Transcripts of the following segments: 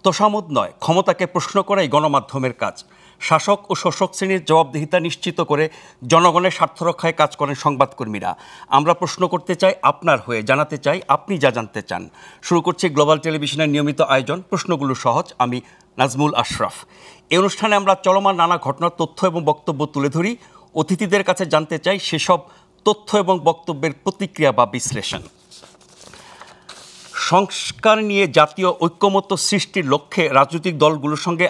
তোষামোদ নয়, ক্ষমতাকে প্রশ্ন করাই গণমাধ্যমের কাজ। শাসক ও শোষক শ্রেণীর জবাবদিহিতা নিশ্চিত করে জনগণের স্বার্থ রক্ষায় কাজ করেন সংবাদকর্মীরা। আমরা প্রশ্ন করতে চাই আপনার হয়ে, জানাতে চাই আপনি যা জানতে চান। শুরু করছি গ্লোবাল টেলিভিশনের নিয়মিত আয়োজন প্রশ্নগুলো সহজ। আমি নাজমুল আশরাফ। এই অনুষ্ঠানে আমরা চলমান নানা ঘটনার তথ্য এবং বক্তব্য তুলে ধরি। অতিথিদের কাছে জানতে চাই সেসব তথ্য এবং বক্তব্যের প্রতিক্রিয়া বা বিশ্লেষণ। সংস্কার নিয়ে জাতীয় ঐক্যমত্য সৃষ্টির লক্ষ্যে রাজনৈতিক দলগুলোর সঙ্গে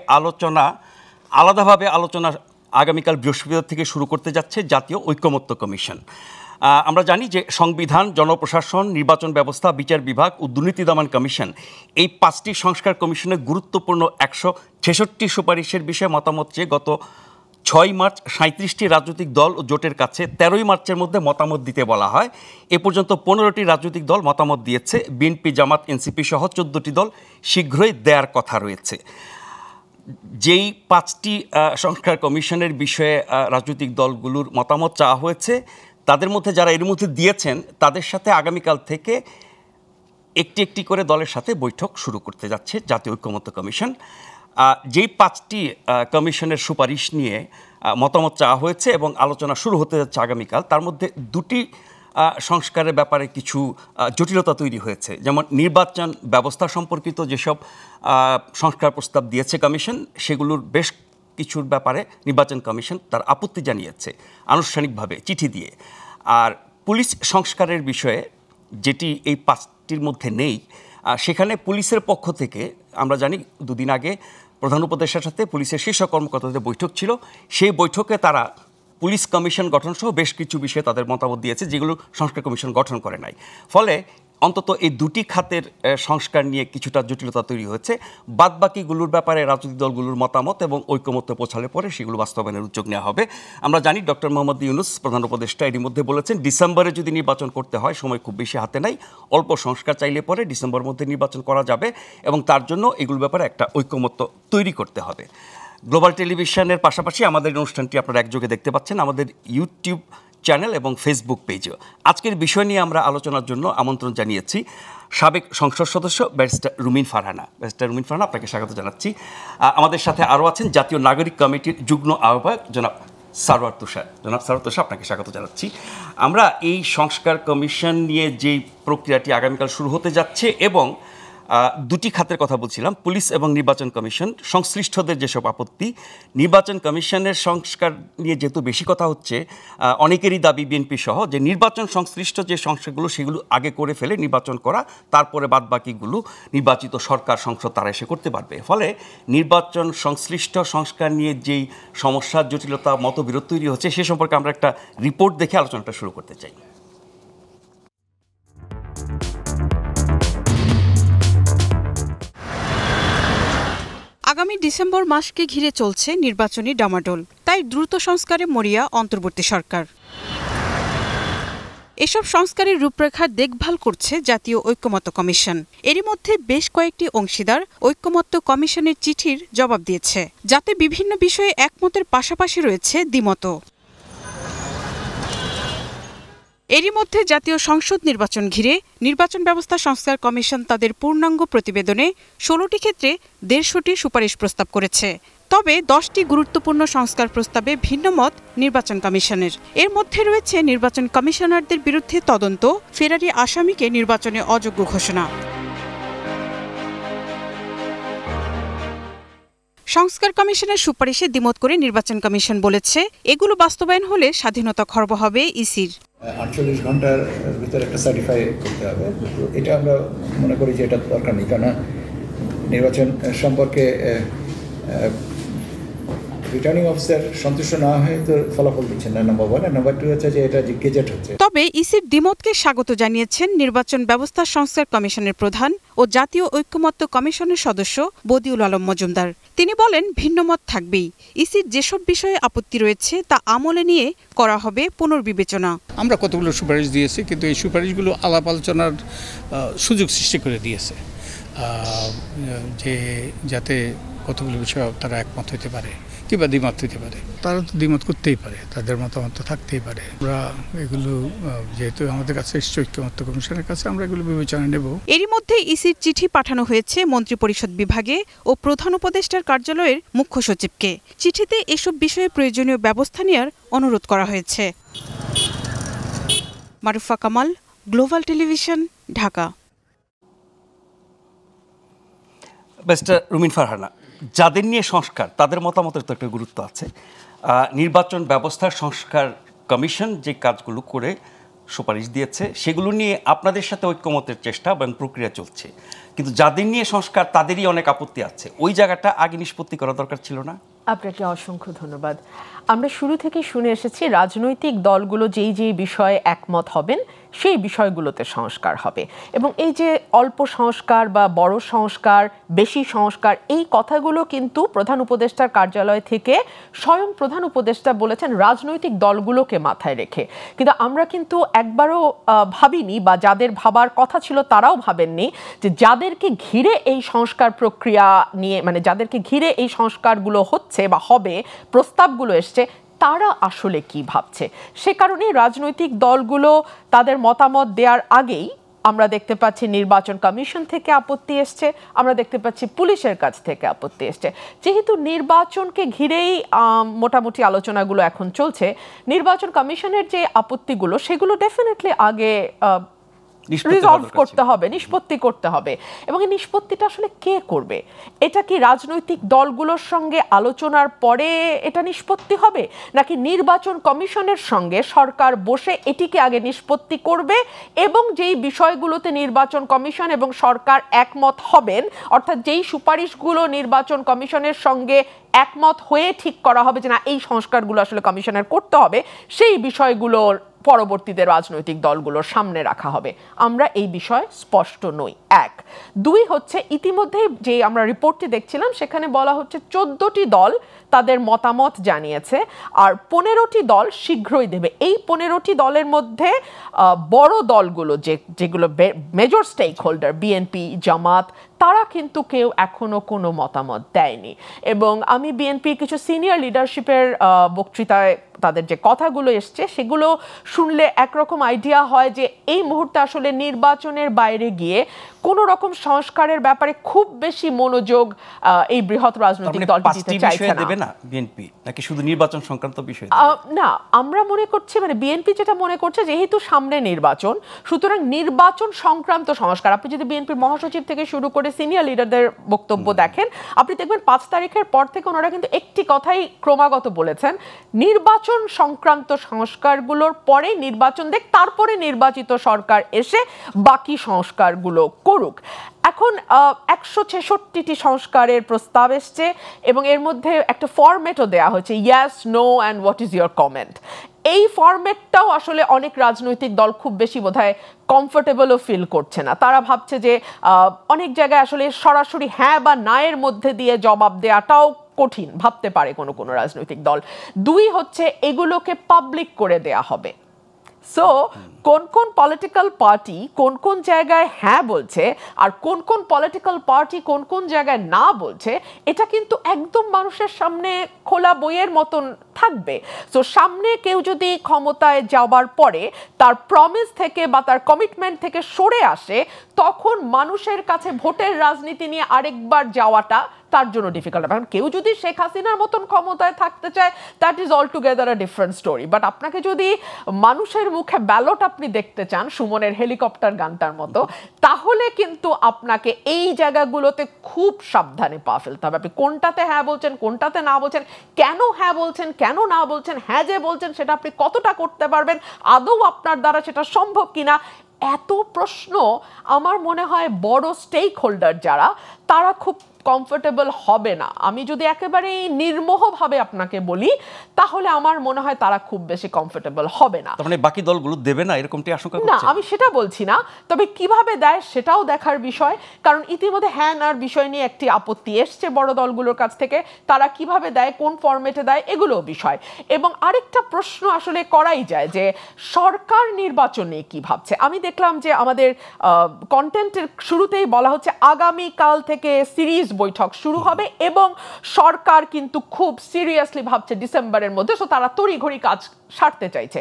আলাদাভাবে আলোচনা আগামীকাল বৃহস্পতিবার থেকে শুরু করতে যাচ্ছে জাতীয় ঐক্যমত্য কমিশন। আমরা জানি যে সংবিধান, জনপ্রশাসন, নির্বাচন ব্যবস্থা, বিচার বিভাগ ও দুর্নীতি দমন কমিশন, এই 5টি সংস্কার কমিশনের গুরুত্বপূর্ণ 166 সুপারিশের বিষয়ে মতামত চেয়ে গত 6 মার্চ 37টি রাজনৈতিক দল ও জোটের কাছে 13 মার্চের মধ্যে মতামত দিতে বলা হয়। এ পর্যন্ত 15টি রাজনৈতিক দল মতামত দিয়েছে। বিএনপি, জামাত, এনসিপি সহ 14টি দল শীঘ্রই দেয়ার কথা রয়েছে। যেই 5টি সংস্কার কমিশনের বিষয়ে রাজনৈতিক দলগুলোর মতামত চাওয়া হয়েছে, তাদের মধ্যে যারা এর মধ্যে দিয়েছেন তাদের সাথে আগামীকাল থেকে একটি একটি করে দলের সাথে বৈঠক শুরু করতে যাচ্ছে জাতীয় ঐক্যমত্য কমিশন। যেই 5টি কমিশনের সুপারিশ নিয়ে মতামত চাওয়া হয়েছে এবং আলোচনা শুরু হতে যাচ্ছে আগামীকাল, তার মধ্যে 2টি সংস্কারের ব্যাপারে কিছু জটিলতা তৈরি হয়েছে। যেমন নির্বাচন ব্যবস্থা সম্পর্কিত যেসব সংস্কার প্রস্তাব দিয়েছে কমিশন, সেগুলোর বেশ কিছুর ব্যাপারে নির্বাচন কমিশন তার আপত্তি জানিয়েছে আনুষ্ঠানিকভাবে চিঠি দিয়ে। আর পুলিশ সংস্কারের বিষয়ে, যেটি এই 5টির মধ্যে নেই, সেখানে পুলিশের পক্ষ থেকে আমরা জানি 2 দিন আগে প্রধান উপদেষ্টার সাথে পুলিশের শীর্ষ কর্মকর্তাদের বৈঠক ছিল। সেই বৈঠকে তারা পুলিশ কমিশন গঠন সহ বেশ কিছু বিষয়ে তাদের মতামত দিয়েছে, যেগুলো সংস্কার কমিশন গঠন করে নাই। ফলে অন্তত এই 2টি খাতের সংস্কার নিয়ে কিছুটা জটিলতা তৈরি হয়েছে। বাদবাকিগুলোর ব্যাপারে রাজনৈতিক দলগুলোর মতামত এবং ঐক্যমত্য পৌঁছালে পরে সেগুলো বাস্তবায়নের উদ্যোগ নেওয়া হবে। আমরা জানি ডক্টর মোহাম্মদ ইউনূস প্রধান উপদেষ্টা এরই মধ্যে বলেছেন, ডিসেম্বরে যদি নির্বাচন করতে হয়, সময় খুব বেশি হাতে নাই, অল্প সংস্কার চাইলে পরে ডিসেম্বরের মধ্যে নির্বাচন করা যাবে এবং তার জন্য এগুলোর ব্যাপারে একটা ঐক্যমত্য তৈরি করতে হবে। গ্লোবাল টেলিভিশনের পাশাপাশি আমাদের অনুষ্ঠানটি আপনারা একযোগে দেখতে পাচ্ছেন আমাদের ইউটিউব চ্যানেল এবং ফেসবুক পেজেও। আজকের বিষয় নিয়ে আমরা আলোচনার জন্য আমন্ত্রণ জানিয়েছি সাবেক সংসদ সদস্য ব্যারিস্টার রুমিন ফারহানা। ব্যারিস্টার রুমিন ফারহানা, আপনাকে স্বাগত জানাচ্ছি। আমাদের সাথে আরও আছেন জাতীয় নাগরিক কমিটির যুগ্ম আহ্বায়ক জনাব সারওয়ার তুষার। জনাব সারওয়ার তুষার, আপনাকে স্বাগত জানাচ্ছি। আমরা এই সংস্কার কমিশন নিয়ে যেই প্রক্রিয়াটি আগামীকাল শুরু হতে যাচ্ছে এবং 2টি খাতের কথা বলছিলাম, পুলিশ এবং নির্বাচন কমিশন, সংশ্লিষ্টদের যেসব আপত্তি, নির্বাচন কমিশনের সংস্কার নিয়ে যেহেতু বেশি কথা হচ্ছে, অনেকেরই দাবি বিএনপি সহ যে নির্বাচন সংশ্লিষ্ট যে সংস্কারগুলো সেগুলো আগে করে ফেলে নির্বাচন করা, তারপরে বাদবাকিগুলো নির্বাচিত সরকার, সংসদ তারা এসে করতে পারবে। ফলে নির্বাচন সংশ্লিষ্ট সংস্কার নিয়ে যেই সমস্যা, জটিলতা, মতবিরোধ তৈরি হচ্ছে, সে সম্পর্কে আমরা একটা রিপোর্ট দেখে আলোচনাটা শুরু করতে চাই। আগামী ডিসেম্বর মাসকে ঘিরে চলছে নির্বাচনী ডামাডোল, তাই দ্রুত সংস্কারে মরিয়া অন্তর্বর্তী সরকার। এসব সংস্কারের রূপরেখার দেখভাল করছে জাতীয় ঐক্যমত্য কমিশন। এরই মধ্যে বেশ কয়েকটি অংশীদার ঐক্যমত্য কমিশনের চিঠির জবাব দিয়েছে, যাতে বিভিন্ন বিষয়ে একমতের পাশাপাশি রয়েছে দ্বিমতও। এরই মধ্যে জাতীয় সংসদ নির্বাচন ঘিরে নির্বাচন ব্যবস্থা সংস্কার কমিশন তাদের পূর্ণাঙ্গ প্রতিবেদনে 16টি ক্ষেত্রে 150টি সুপারিশ প্রস্তাব করেছে। তবে 10টি গুরুত্বপূর্ণ সংস্কার প্রস্তাবে ভিন্ন মত নির্বাচন কমিশনের। এর মধ্যে রয়েছে নির্বাচন কমিশনারদের বিরুদ্ধে তদন্ত, ফেরারি আসামিকে নির্বাচনে অযোগ্য ঘোষণা। সংস্কার কমিশনের সুপারিশে দ্বিমত করে নির্বাচন কমিশন বলেছে, এগুলো বাস্তবায়ন হলে স্বাধীনতা খর্ব হবে ইসির। 48 ঘন্টার ভিতরে একটা সার্টিফাই করতে হবে। এটা আমরা মনে করি যে এটা দরকার নেই, কারণ নির্বাচন সম্পর্কে রিটার্নিং অফিসার সন্তুষ্ট না হয়ে তো ফলাফল দিচ্ছেন না, নাম্বার 1। আর নাম্বার 2 হচ্ছে যে এটা গেজেট হচ্ছে। তবে ইসির দ্বিমতকে স্বাগত জানিয়েছেন নির্বাচন ব্যবস্থা সংস্কার কমিশনের প্রধান ও জাতীয় ঐক্যমত্য কমিশনের সদস্য বদিউল আলম মজুমদার। তিনি বলেন, ভিন্নমত থাকবেই, ইসির যেসব বিষয়ে আপত্তি রয়েছে তা আমলে নিয়ে করা হবে পুনর্বিবেচনা। আমরা কতগুলো সুপারিশ দিয়েছি, কিন্তু এই সুপারিশগুলো আলাপ আলোচনার সুযোগ সৃষ্টি করে দিয়েছে, যে যাতে কতগুলো বিষয় তারা একমত হতে পারে কিংবা দ্বিমত হতে পারে। তারা তো দ্বিমত করতেই পারে, তাদের মতামত তো থাকতেই পারে। আমরা এগুলো যেহেতু আমাদের কাছে এসছে ঐক্যমত্য কমিশনের কাছে, আমরা এগুলো বিবেচনা নেব। এরই মধ্যে ইসির চিঠি পাঠানো হয়েছে মন্ত্রিপরিষদ বিভাগে ও প্রধান উপদেষ্টার কার্যালয়ের মুখ্য সচিবকে। চিঠিতে এসব বিষয়ে প্রয়োজনীয় ব্যবস্থা নেওয়ার অনুরোধ করা হয়েছে। Marufa Kamal, Global Television, Dhaka. Barrister Rumin Farhana, যাদের নিয়ে সংস্কার তাদের মতামতের তো একটা গুরুত্ব আছে। নির্বাচন ব্যবস্থার সংস্কার কমিশন যে কাজগুলো করে সুপারিশ দিয়েছে সেগুলো নিয়ে আপনাদের সাথে ঐক্যমতের চেষ্টা এবং প্রক্রিয়া চলছে, কিন্তু যাদের নিয়ে সংস্কার তাদেরই অনেক আপত্তি আছে। ওই জায়গাটা আগে নিষ্পত্তি করা দরকার ছিল না? আপনাকে অসংখ্য ধন্যবাদ। আমরা শুরু থেকে শুনে এসেছি রাজনৈতিক দলগুলো যেই বিষয়ে একমত হবেন সেই বিষয়গুলোতে সংস্কার হবে, এবং এই যে অল্প সংস্কার বা বড় সংস্কার, বেশি সংস্কার, এই কথাগুলো কিন্তু প্রধান উপদেষ্টার কার্যালয় থেকে স্বয়ং প্রধান উপদেষ্টা বলেছেন রাজনৈতিক দলগুলোকে মাথায় রেখে। কিন্তু আমরা কিন্তু একবারও ভাবিনি, বা যাদের ভাবার কথা ছিল তারাও ভাবেননি, যে যাদেরকে ঘিরে এই সংস্কার প্রক্রিয়া নিয়ে, মানে যাদেরকে ঘিরে এই সংস্কারগুলো হচ্ছে বা হবে, প্রস্তাবগুলো এসছে, তারা আসলে কি ভাবছে। সে কারণে রাজনৈতিক দলগুলো তাদের মতামত দেওয়ার আগেই আমরা দেখতে পাচ্ছি নির্বাচন কমিশন থেকে আপত্তি এসছে, আমরা দেখতে পাচ্ছি পুলিশের কাছ থেকে আপত্তি এসছে। যেহেতু নির্বাচনকে ঘিরেই মোটামুটি আলোচনাগুলো এখন চলছে, নির্বাচন কমিশনের যে আপত্তিগুলো সেগুলো ডেফিনেটলি আগে রিজলভ করতে হবে, নিষ্পত্তি করতে হবে। এবং এই নিষ্পত্তিটা আসলে কে করবে? এটা কি রাজনৈতিক দলগুলোর সঙ্গে আলোচনার পরে এটা নিষ্পত্তি হবে, নাকি নির্বাচন কমিশনের সঙ্গে সরকার বসে এটিকে আগে নিষ্পত্তি করবে, এবং যেই বিষয়গুলোতে নির্বাচন কমিশন এবং সরকার একমত হবেন, অর্থাৎ যেই সুপারিশগুলো নির্বাচন কমিশনের সঙ্গে একমত হয়ে ঠিক করা হবে যে না এই সংস্কারগুলো আসলে কমিশনের করতে হবে, সেই বিষয়গুলোর পরবর্তীতে রাজনৈতিক দলগুলোর সামনে রাখা হবে। আমরা এই বিষয়ে স্পষ্ট নই। 1, 2 হচ্ছে ইতিমধ্যে যে আমরা রিপোর্টটি দেখছিলাম সেখানে বলা হচ্ছে 14টি দল তাদের মতামত জানিয়েছে, আর 15টি দল শীঘ্রই দেবে। এই 15টি দলের মধ্যে বড় দলগুলো যেগুলো মেজর স্টেক হোল্ডার, বিএনপি, জামাত, তারা কিন্তু কেউ এখনো কোনো মতামত দেয়নি। এবং আমি বিএনপির কিছু সিনিয়র লিডারশিপের বক্তৃতায় তাদের যে কথাগুলো এসছে সেগুলো শুনলে একরকম আইডিয়া হয় যে এই মুহূর্তে আসলে নির্বাচনের বাইরে গিয়ে কোনো রকম সংস্কারের ব্যাপারে খুব বেশি মনোযোগ এই বৃহৎ রাজনৈতিক দলটি দিতে চাইছে না। বিএনপি নাকি শুধু নির্বাচন সংক্রান্ত বিষয়? না, আমরা মনে করছি, মানে বিএনপি যেটা মনে করছে, যেহেতু সামনে নির্বাচন, সুতরাং নির্বাচন সংক্রান্ত সংস্কার, আপনি যদি বিএনপির মহাসচিব থেকে শুরু করে সিনিয়র লিডারদের বক্তব্য দেখেন, আপনি দেখবেন 5 তারিখের পর থেকে ওনারা কিন্তু একটি কথাই ক্রমাগত বলেছেন, নির্বাচন সংক্রান্ত সংস্কারগুলোর পরে নির্বাচন দেখ, তারপরে নির্বাচিত সরকার এসে বাকি সংস্কারগুলো করুক। এখন 166টি সংস্কারের প্রস্তাব এসছে, এবং এর মধ্যে একটা ফরম্যাটও দেওয়া হয়েছে, yes, no and what is your comment. এই ফরম্যাটটাও আসলে অনেক রাজনৈতিক দল খুব বেশি বোধহয় কমফোর্টেবলও ফিল করছে না। তারা ভাবছে যে অনেক জায়গায় আসলে সরাসরি হ্যাঁ বা না এর মধ্যে দিয়ে জবাব দেওয়াটাও কঠিন ভাবতে পারে কোনো রাজনৈতিক দল। 2 হচ্ছে এগুলোকে পাবলিক করে দেয়া হবে। সো কোন কোন পলিটিক্যাল পার্টি কোন কোন জায়গায় হ্যাঁ বলছে, আর কোন কোন পলিটিক্যাল পার্টি কোন কোন জায়গায় না বলছে, এটা কিন্তু একদম মানুষের সামনে খোলা বইয়ের মতন থাকবে। সো সামনে কেউ যদি ক্ষমতায় যাওয়ার পরে তার প্রমিস থেকে বা তার কমিটমেন্ট থেকে সরে আসে, তখন মানুষের কাছে ভোটের রাজনীতি নিয়ে আরেকবার যাওয়াটা তার জন্য ডিফিকাল্ট। কারণ কেউ যদি শেখ হাসিনার মতন ক্ষমতায় থাকতে চায়, that is all together a different story. But আপনাকে যদি মানুষের মুখে ব্যালট আপনি দেখতে চান, সুমনের হেলিকপ্টার গানটার মতো, তাহলে কিন্তু আপনাকে এই জায়গাগুলোতে খুব সাবধানে পা ফেলতে হবে। আপনি কোনটাতে হ্যাঁ বলছেন, কোনটাতে না বলছেন, কেন হ্যাঁ বলছেন, কেন না বলছেন, হ্যাঁ যে বলছেন সেটা আপনি কতটা করতে পারবেন, আদৌ আপনার দ্বারা সেটা সম্ভব কিনা, এত প্রশ্ন আমার মনে হয় বড় স্টেক হোল্ডার যারা, তারা খুব কমফোর্টেবল হবে না। আমি যদি একেবারে নির্মোহভাবে আপনাকে বলি, তাহলে আমার মনে হয় তারা খুব বেশি কমফোর্টেবল হবে না। মানে বাকি দলগুলো দেবে না এরকমটি আশঙ্কা করছেন? না, আমি সেটা বলছি না, তবে কিভাবে দেয় সেটাও দেখার বিষয়। কারণ ইতিমধ্যে হ্যাঁ নার বিষয় নিয়ে একটি আপত্তি এসছে বড় দলগুলোর কাছ থেকে, তারা কিভাবে দেয়, কোন ফরম্যাটে দেয়, এগুলো বিষয়। এবং আরেকটা প্রশ্ন আসলে করাই যায় যে সরকার নির্বাচন নিয়ে কি ভাবছে। আমি দেখলাম যে আমাদের কন্টেন্টের শুরুতেই বলা হচ্ছে আগামীকাল থেকে সিরিজ বৈঠক শুরু হবে এবং সরকার কিন্তু খুব সিরিয়াসলি ভাবছে ডিসেম্বরের মধ্যে, সো তারা তড়িঘড়ি কাজ সারতে চাইছে।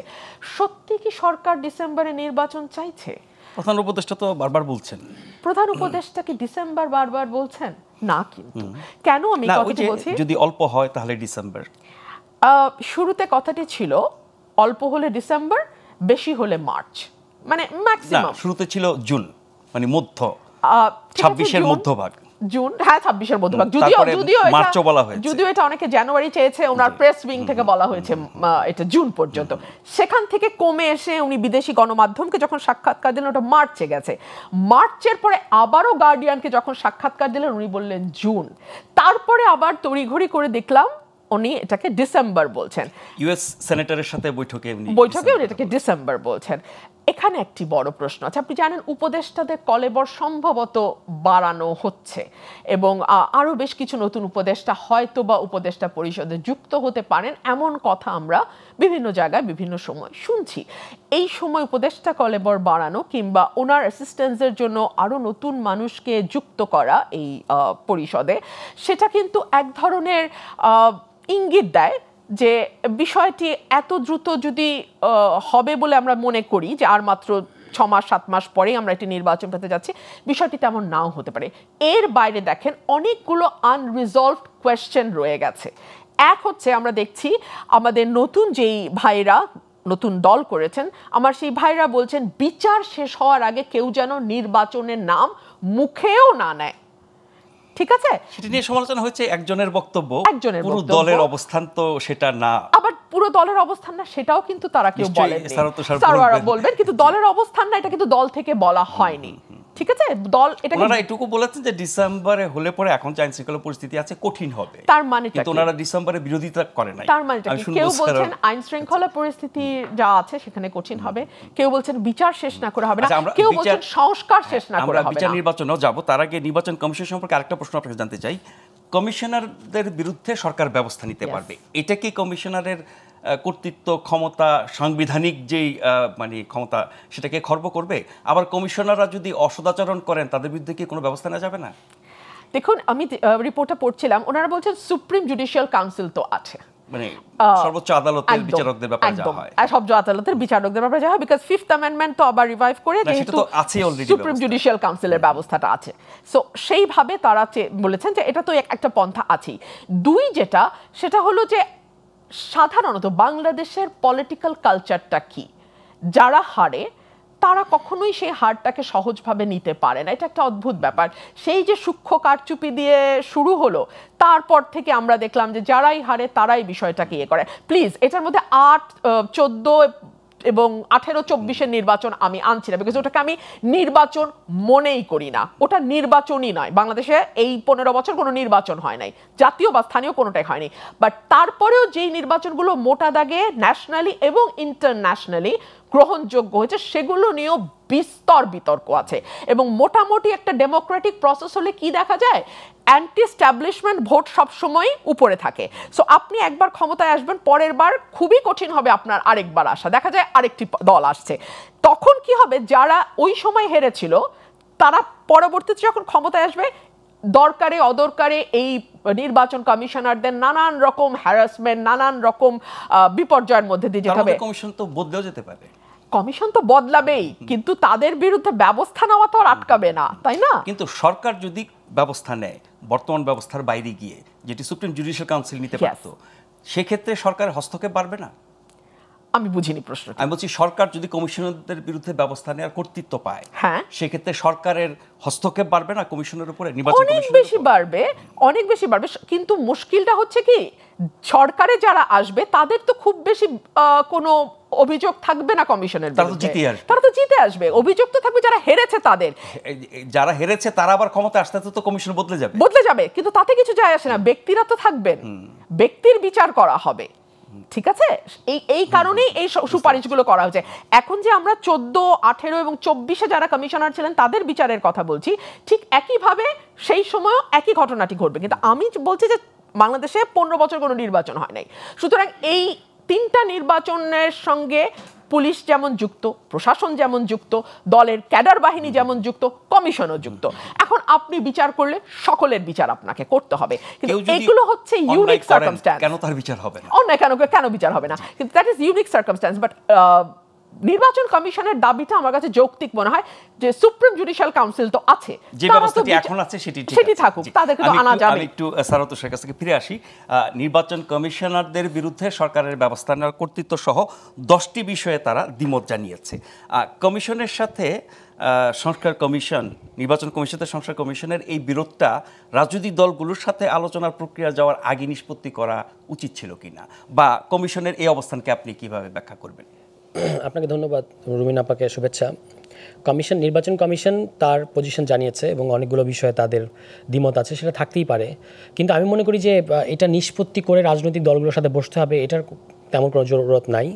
সত্যি কি সরকার ডিসেম্বরে নির্বাচন চাইছে? প্রধান উপদেষ্টা তো বারবার বলছেন। প্রধান উপদেষ্টা কি ডিসেম্বর বারবার বলছেন? না, কিন্তু কেন আমি কথাটি বলছি, যদি অল্প হয় তাহলে ডিসেম্বর। শুরুতে কথাটি ছিল অল্প হলে ডিসেম্বর, বেশি হলে মার্চ, মানে ম্যাক্সিমাম। শুরুতে ছিল জুন, মানে মধ্য 26-এর মধ্যভাগ, জুন, হ্যাঁ 26-এর মধ্যভাগ। যদিও এটা অনেকে জানুয়ারি চেয়েছে, ওনার প্রেস উইং থেকে বলা হয়েছে এটা জুন পর্যন্ত। সেখান থেকে কমে এসে উনি বিদেশি গণমাধ্যমকে যখন সাক্ষাৎকার দিলেন ওটা মার্চে গেছে। মার্চের পরে আবারও গার্ডিয়ানকে যখন সাক্ষাৎকার দিলেন উনি বললেন জুন। তারপরে আবার তড়িঘড়ি করে দেখলাম উনি এটাকে ডিসেম্বর বলছেন। ইউএস সেনেটরের সাথে বৈঠকে উনি এটাকে ডিসেম্বর বলছেন। এখানে একটি বড় প্রশ্ন আছে। আপনি জানেন উপদেষ্টাদের কলেবর সম্ভবত বাড়ানো হচ্ছে এবং আরও বেশ কিছু নতুন উপদেষ্টা হয়তো বা উপদেষ্টা পরিষদে যুক্ত হতে পারেন, এমন কথা আমরা বিভিন্ন জায়গায় বিভিন্ন সময় শুনছি। এই সময় উপদেষ্টা কলেবর বাড়ানো কিংবা ওনার অ্যাসিস্ট্যান্সের জন্য আরও নতুন মানুষকে যুক্ত করা এই পরিষদে, সেটা কিন্তু এক ধরনের ইঙ্গিত দেয় যে বিষয়টি এত দ্রুত যদি হবে বলে আমরা মনে করি যে আর মাত্র 6 মাস 7 মাস পরেই আমরা একটি নির্বাচন পেতে যাচ্ছি, বিষয়টি তেমন নাও হতে পারে। এর বাইরে দেখেন অনেকগুলো আনরিজলভড কোয়েশ্চেন রয়ে গেছে। এক হচ্ছে আমরা দেখছি আমাদের নতুন যেই ভাইরা নতুন দল করেছেন, আমার সেই ভাইরা বলছেন বিচার শেষ হওয়ার আগে কেউ যেন নির্বাচনের নাম মুখেও না নেয়। ঠিক আছে, সেটা নিয়ে সমালোচনা হচ্ছে একজনের বক্তব্য, পুরো দলের অবস্থান তো সেটা না। আবার পুরো দলের অবস্থান না সেটাও কিন্তু তারা কেউ বলেননি, স্যাররা বলবেন, কিন্তু দলের অবস্থান না এটা কিন্তু দল থেকে বলা হয়নি। ঠিক আছে, দল এটা ওনারা এটুকু বলেছেন যে ডিসেম্বরে হলে পরে এখন যে আইনশৃঙ্খলা পরিস্থিতি আছে কঠিন হবে, তার মানে কিন্তু ওনারা ডিসেম্বরে বিরোধিতা করে নাই। তার মানে কেউ বলছেন আইনশৃঙ্খলা পরিস্থিতি যা আছে সেখানে কঠিন হবে, কেউ বলছেন বিচার শেষ না করে হবে না, কেউ বলছেন সংস্কার শেষ না করে হবে না। আমরা বিচার নির্বাচনেও যাব, তার আগে নির্বাচন কমিশন সম্পর্কে আরেকটা প্রশ্ন আপনাকে জানতে চাই। কমিশনারদের বিরুদ্ধে সরকার ব্যবস্থা নিতে পারবে, এটা কি কমিশনারের কর্তৃত্ব ক্ষমতা, সাংবিধানিক যেই মানে ক্ষমতা সেটাকে খর্ব করবে? আবার কমিশনাররা যদি অসদাচরণ করেন তাদের বিরুদ্ধে কি কোনো ব্যবস্থা নেওয়া যাবে না? দেখুন, আমি রিপোর্টটা পড়ছিলাম, ওনারা বলছেন সুপ্রিম জুডিশিয়াল কাউন্সিল তো আছে, মানে সর্বোচ্চ আদালতের বিচারকদের ব্যাপারে যা হয়, সর্বোচ্চ আদালতের বিচারকদের ব্যাপারে যা হয়, বিকজ 5th অ্যামেন্ডমেন্ট তো আবার রিভাইভ করে যেহেতু সুপ্রিম জুডিশিয়াল কাউন্সিলের ব্যবস্থাটা আছে, সো সেইভাবে তারা বলেছেন যে এটা তো একটা পন্থা আছেই। 2 যেটা সেটা হলো যে সাধারণত বাংলাদেশের পলিটিক্যাল কালচারটা কি, যারা হারে তারা কখনোই সেই হারটাকে সহজভাবে নিতে পারে না, এটা একটা অদ্ভুত ব্যাপার। সেই যে সূক্ষ্ম কারচুপি দিয়ে শুরু হলো, তারপর থেকে আমরা দেখলাম যে যারাই হারে তারাই বিষয়টাকে ইয়ে করে। প্লিজ এটার মধ্যে 8, 14 এবং 18-24-এর নির্বাচন আমি আনছি না, বিকজ ওটাকে আমি নির্বাচন মনেই করি না, ওটা নির্বাচনই নয়। বাংলাদেশে এই 15 বছর কোনো নির্বাচন হয় নাই, জাতীয় বা স্থানীয় কোনোটাই হয়নি, বাট তারপরেও যেই নির্বাচনগুলো মোটা দাগে ন্যাশনালি এবং ইন্টারন্যাশনালি গ্রহণযোগ্য হয়েছে সেগুলো নিয়েও বিস্তর বিতর্ক আছে। এবং মোটামুটি একটা ডেমোক্রেটিক প্রসেস হলে কি দেখা যায়, অ্যান্টি স্ট্যাবলিশমেন্ট ভোট সবসময় উপরে থাকে। সো আপনি একবার ক্ষমতায় আসবেন, পরের বার খুবই কঠিন হবে আপনার আরেকবার আসা, দেখা যায় আরেকটি দল আসছে, তখন কি হবে, যারা ওই সময় হেরেছিল তারা পরবর্তীতে যখন ক্ষমতায় আসবে দরকারে অদরকারে এই নির্বাচন কমিশনারদের নানান রকম হ্যারাসমেন্ট, নানান রকম বিপর্যয়ের মধ্যে দিয়ে যেতে হবে। কমিশন তো বদলেও যেতে পারে, কমিশন তো বদলাবেই, কিন্তু তাদের বিরুদ্ধে ব্যবস্থা নেওয়া তো আর আটকাবে না, তাই না? কিন্তু সরকার যদি ব্যবস্থা নেয় বর্তমান ব্যবস্থার বাইরে গিয়ে, যেটি সুপ্রিম জুডিশিয়াল কাউন্সিল নিতে পারত, সেক্ষেত্রে সরকারের হস্তক্ষেপ বাড়বে না? আমি বুঝিনি প্রশ্ন। আমি বলছি সরকার যদি কমিশনারদের বিরুদ্ধে ব্যবস্থা নেওয়ার কর্তৃত্ব পায়, হ্যাঁ, সেক্ষেত্রে সরকারের হস্তক্ষেপ বাড়বে না কমিশনের উপরে? অনেক বেশি বাড়বে, অনেক বেশি বাড়বে। কিন্তু মুশকিলটা হচ্ছে কি, সরকারে যারা আসবে তাদের তো খুব বেশি কোনো অভিযোগ থাকবে না কমিশনের বিরুদ্ধে, তারা তো জিতে আসবে। অভিযোগ তো থাকবে যারা হেরেছে তাদের, যারা হেরেছে তারা আবার ক্ষমতা আসতে তো কমিশন বদলে যাবে, কিন্তু তাতে কিছু যায় আসে না, ব্যক্তিরা তো থাকবেন, ব্যক্তির বিচার করা হবে। ঠিক আছে, এই কারণেই এই সুপারিশগুলো করা হয়েছে। এখন যে আমরা 14, 18 এবং 24-এ যারা কমিশনার ছিলেন তাদের বিচারের কথা বলছি, ঠিক একইভাবে সেই সময়ও একই ঘটনাটি ঘটবে। কিন্তু আমি বলছি যে বাংলাদেশে 15 বছর কোনো নির্বাচন হয় নাই, সুতরাং এই 3টা নির্বাচনের সঙ্গে পুলিশ যেমন যুক্ত, প্রশাসন যেমন যুক্ত, দলের ক্যাডার বাহিনী যেমন যুক্ত, কমিশনও যুক্ত। এখন আপনি বিচার করলে সকলের বিচার আপনাকে করতে হবে, কিন্তু এগুলো হচ্ছে ইউনিক সার্কামস্ট্যান্স। কেন তার বিচার হবে না? অন্যায় কেন বিচার হবে না, কিন্তু that is unique circumstance. But নির্বাচন কমিশনের দাবিটা আমার কাছে যৌক্তিক মনে হয় যে সুপ্রিম জুডিশিয়াল কাউন্সিল তো আছে, যে ব্যবস্থাটি এখন আছে সেটি থাকুক, তাদেরকে তো আনা যাবে। আমি একটু সারাতের কাছ থেকে ফিরে আসি। নির্বাচন কমিশনারদের বিরুদ্ধে সরকারের ব্যবস্থা নেওয়ার কর্তৃত্ব সহ 10টি বিষয়ে তারা দ্বিমত জানিয়েছে। কমিশনের সাথে সংস্কার কমিশন, নির্বাচন কমিশনের সংস্কার কমিশনের এই বিরোধটা রাজনৈতিক দলগুলোর সাথে আলোচনার প্রক্রিয়া যাওয়ার আগে নিষ্পত্তি করা উচিত ছিল কিনা, বা কমিশনের এই অবস্থানকে আপনি কিভাবে ব্যাখ্যা করবেন? আপনাকে ধন্যবাদ, রুমিন আপাকে শুভেচ্ছা। নির্বাচন কমিশন তার পজিশন জানিয়েছে এবং অনেকগুলো বিষয়ে তাদের দ্বিমত আছে, সেটা থাকতেই পারে। কিন্তু আমি মনে করি যে এটা নিষ্পত্তি করে রাজনৈতিক দলগুলোর সাথে বসতে হবে, এটার তেমন কোনো জরুরত নাই।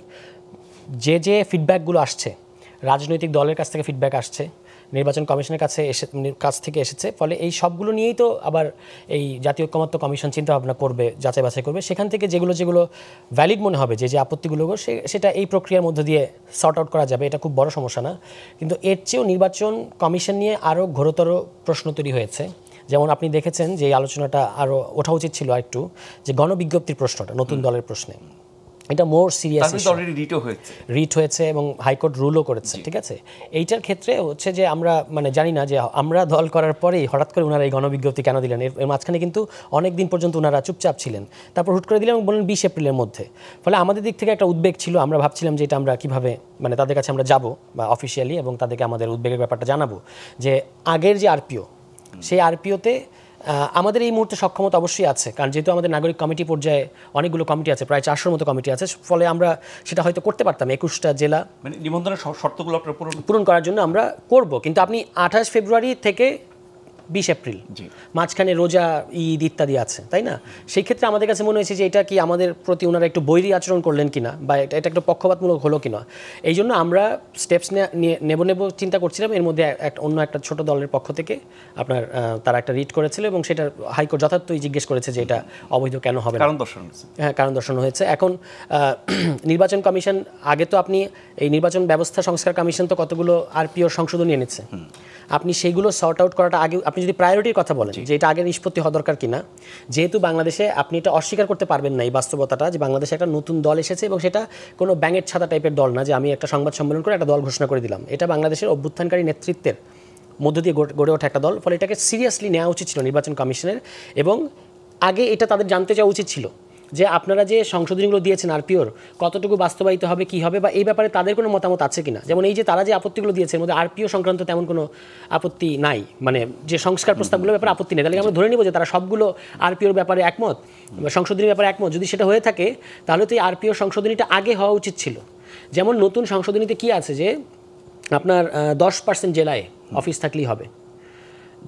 যে ফিডব্যাকগুলো আসছে, রাজনৈতিক দলের কাছ থেকে ফিডব্যাক আসছে, নির্বাচন কমিশনের কাছ থেকে এসেছে, ফলে এই সবগুলো নিয়েই তো আবার এই জাতীয় ঐকমত্য কমিশন চিন্তা ভাবনা করবে, যাচাই বাছাই করবে। সেখান থেকে যেগুলো ভ্যালিড মনে হবে, যে আপত্তিগুলো সেটা এই প্রক্রিয়ার মধ্য দিয়ে সর্ট আউট করা যাবে, এটা খুব বড় সমস্যা না। কিন্তু এর চেয়েও নির্বাচন কমিশন নিয়ে আরও ঘোরতর প্রশ্ন তৈরি হয়েছে। যেমন আপনি দেখেছেন যে এই আলোচনাটা আরও ওঠা উচিত ছিল একটু, যে গণবিজ্ঞপ্তির প্রশ্নটা নতুন দলের প্রশ্নে, এটা মোর সিরিয়াস রিট হয়েছে এবং হাইকোর্ট রুলও করেছে, ঠিক আছে। এইটার ক্ষেত্রে হচ্ছে যে আমরা জানি না যে আমরা দল করার পরেই হঠাৎ করে ওনারা এই গণবিজ্ঞপ্তি কেন দিলেন। এর মাঝখানে কিন্তু অনেক দিন পর্যন্ত ওনারা চুপচাপ ছিলেন, তারপর হুট করে দিলেন এবং বললেন 20 এপ্রিলের মধ্যে। ফলে আমাদের দিক থেকে একটা উদ্বেগ ছিল, আমরা ভাবছিলাম যে এটা আমরা কীভাবে তাদের কাছে আমরা যাব বা অফিসিয়ালি, এবং তাদেরকে আমাদের উদ্বেগের ব্যাপারটা জানাবো, যে আগের যে আরপিও, সেই আরপিওতে আমাদের এই মুহূর্তে সক্ষমতা অবশ্যই আছে, কারণ যেহেতু আমাদের নাগরিক কমিটি পর্যায়ে অনেকগুলো কমিটি আছে, প্রায় 400-র মতো কমিটি আছে, ফলে আমরা সেটা হয়তো করতে পারতাম। 21টা জেলা নিবন্ধনের শর্তগুলো পূরণ করার জন্য আমরা করব। কিন্তু আপনি 28 ফেব্রুয়ারি থেকে 20 এপ্রিল, মাঝখানে রোজা, ঈদ ইত্যাদি আছে, তাই না? সেই ক্ষেত্রে আমাদের কাছে মনে হয়েছে যে এটা কি আমাদের প্রতি ওনারা একটু বৈরী আচরণ করলেন কিনা, বা এটা একটু পক্ষপাতমূলক হলো কিনা। এই জন্য আমরা স্টেপস নেব চিন্তা করছিলাম। এর মধ্যে অন্য একটা ছোট দলের পক্ষ থেকে তারা একটা রিট করেছিল এবং সেটা হাইকোর্ট যথার্থই জিজ্ঞেস করেছে যে এটা অবৈধ কেন হবে, কারণ দর্শন হয়েছে। এখন নির্বাচন কমিশন, আগে তো আপনি এই নির্বাচন ব্যবস্থা সংস্কার কমিশন তো কতগুলো আরপিওর সংশোধনী এনেছে, আপনি সেইগুলো সর্ট আউট করাটা আগে, আপনি যদি প্রায়োরিটির কথা বলেন যে এটা আগে নিষ্পত্তি হওয়া দরকার কিনা, যেহেতু বাংলাদেশে আপনি এটা অস্বীকার করতে পারবেন না এই বাস্তবতাটা, যে বাংলাদেশে একটা নতুন দল এসেছে এবং সেটা কোনো ব্যাঙের ছাতা টাইপের দল না, যে আমি একটা সংবাদ সম্মেলন করে একটা দল ঘোষণা করে দিলাম। এটা বাংলাদেশের অভ্যুত্থানকারী নেতৃত্বের মধ্য দিয়ে গড়ে ওঠা একটা দল। ফলে এটাকে সিরিয়াসলি নেওয়া উচিত ছিল নির্বাচন কমিশনের, এবং আগে এটা তাদের জানতে চাওয়া উচিত ছিল যে আপনারা যে সংশোধনীগুলো দিয়েছেন আরপিওর কতটুকু বাস্তবায়িত হবে, কী হবে, বা এই ব্যাপারে তাদের কোনো মতামত আছে কিনা। যেমন এই যে তারা যে আপত্তিগুলো দিয়েছে, এর মধ্যে আরপিও সংক্রান্ত তেমন কোনো আপত্তি নাই, যে সংস্কার প্রস্তাবগুলোর ব্যাপারে আপত্তি নেই। তাহলে আমরা ধরে নিব যে তারা সবগুলো আরপিওর ব্যাপারে একমত, সংশোধনীর ব্যাপারে একমত। যদি সেটা হয়ে থাকে তাহলে তো এই আরপিও সংশোধনীটা আগে হওয়া উচিত ছিল। যেমন নতুন সংশোধনীতে কি আছে যে আপনার 10% জেলায় অফিস থাকলেই হবে।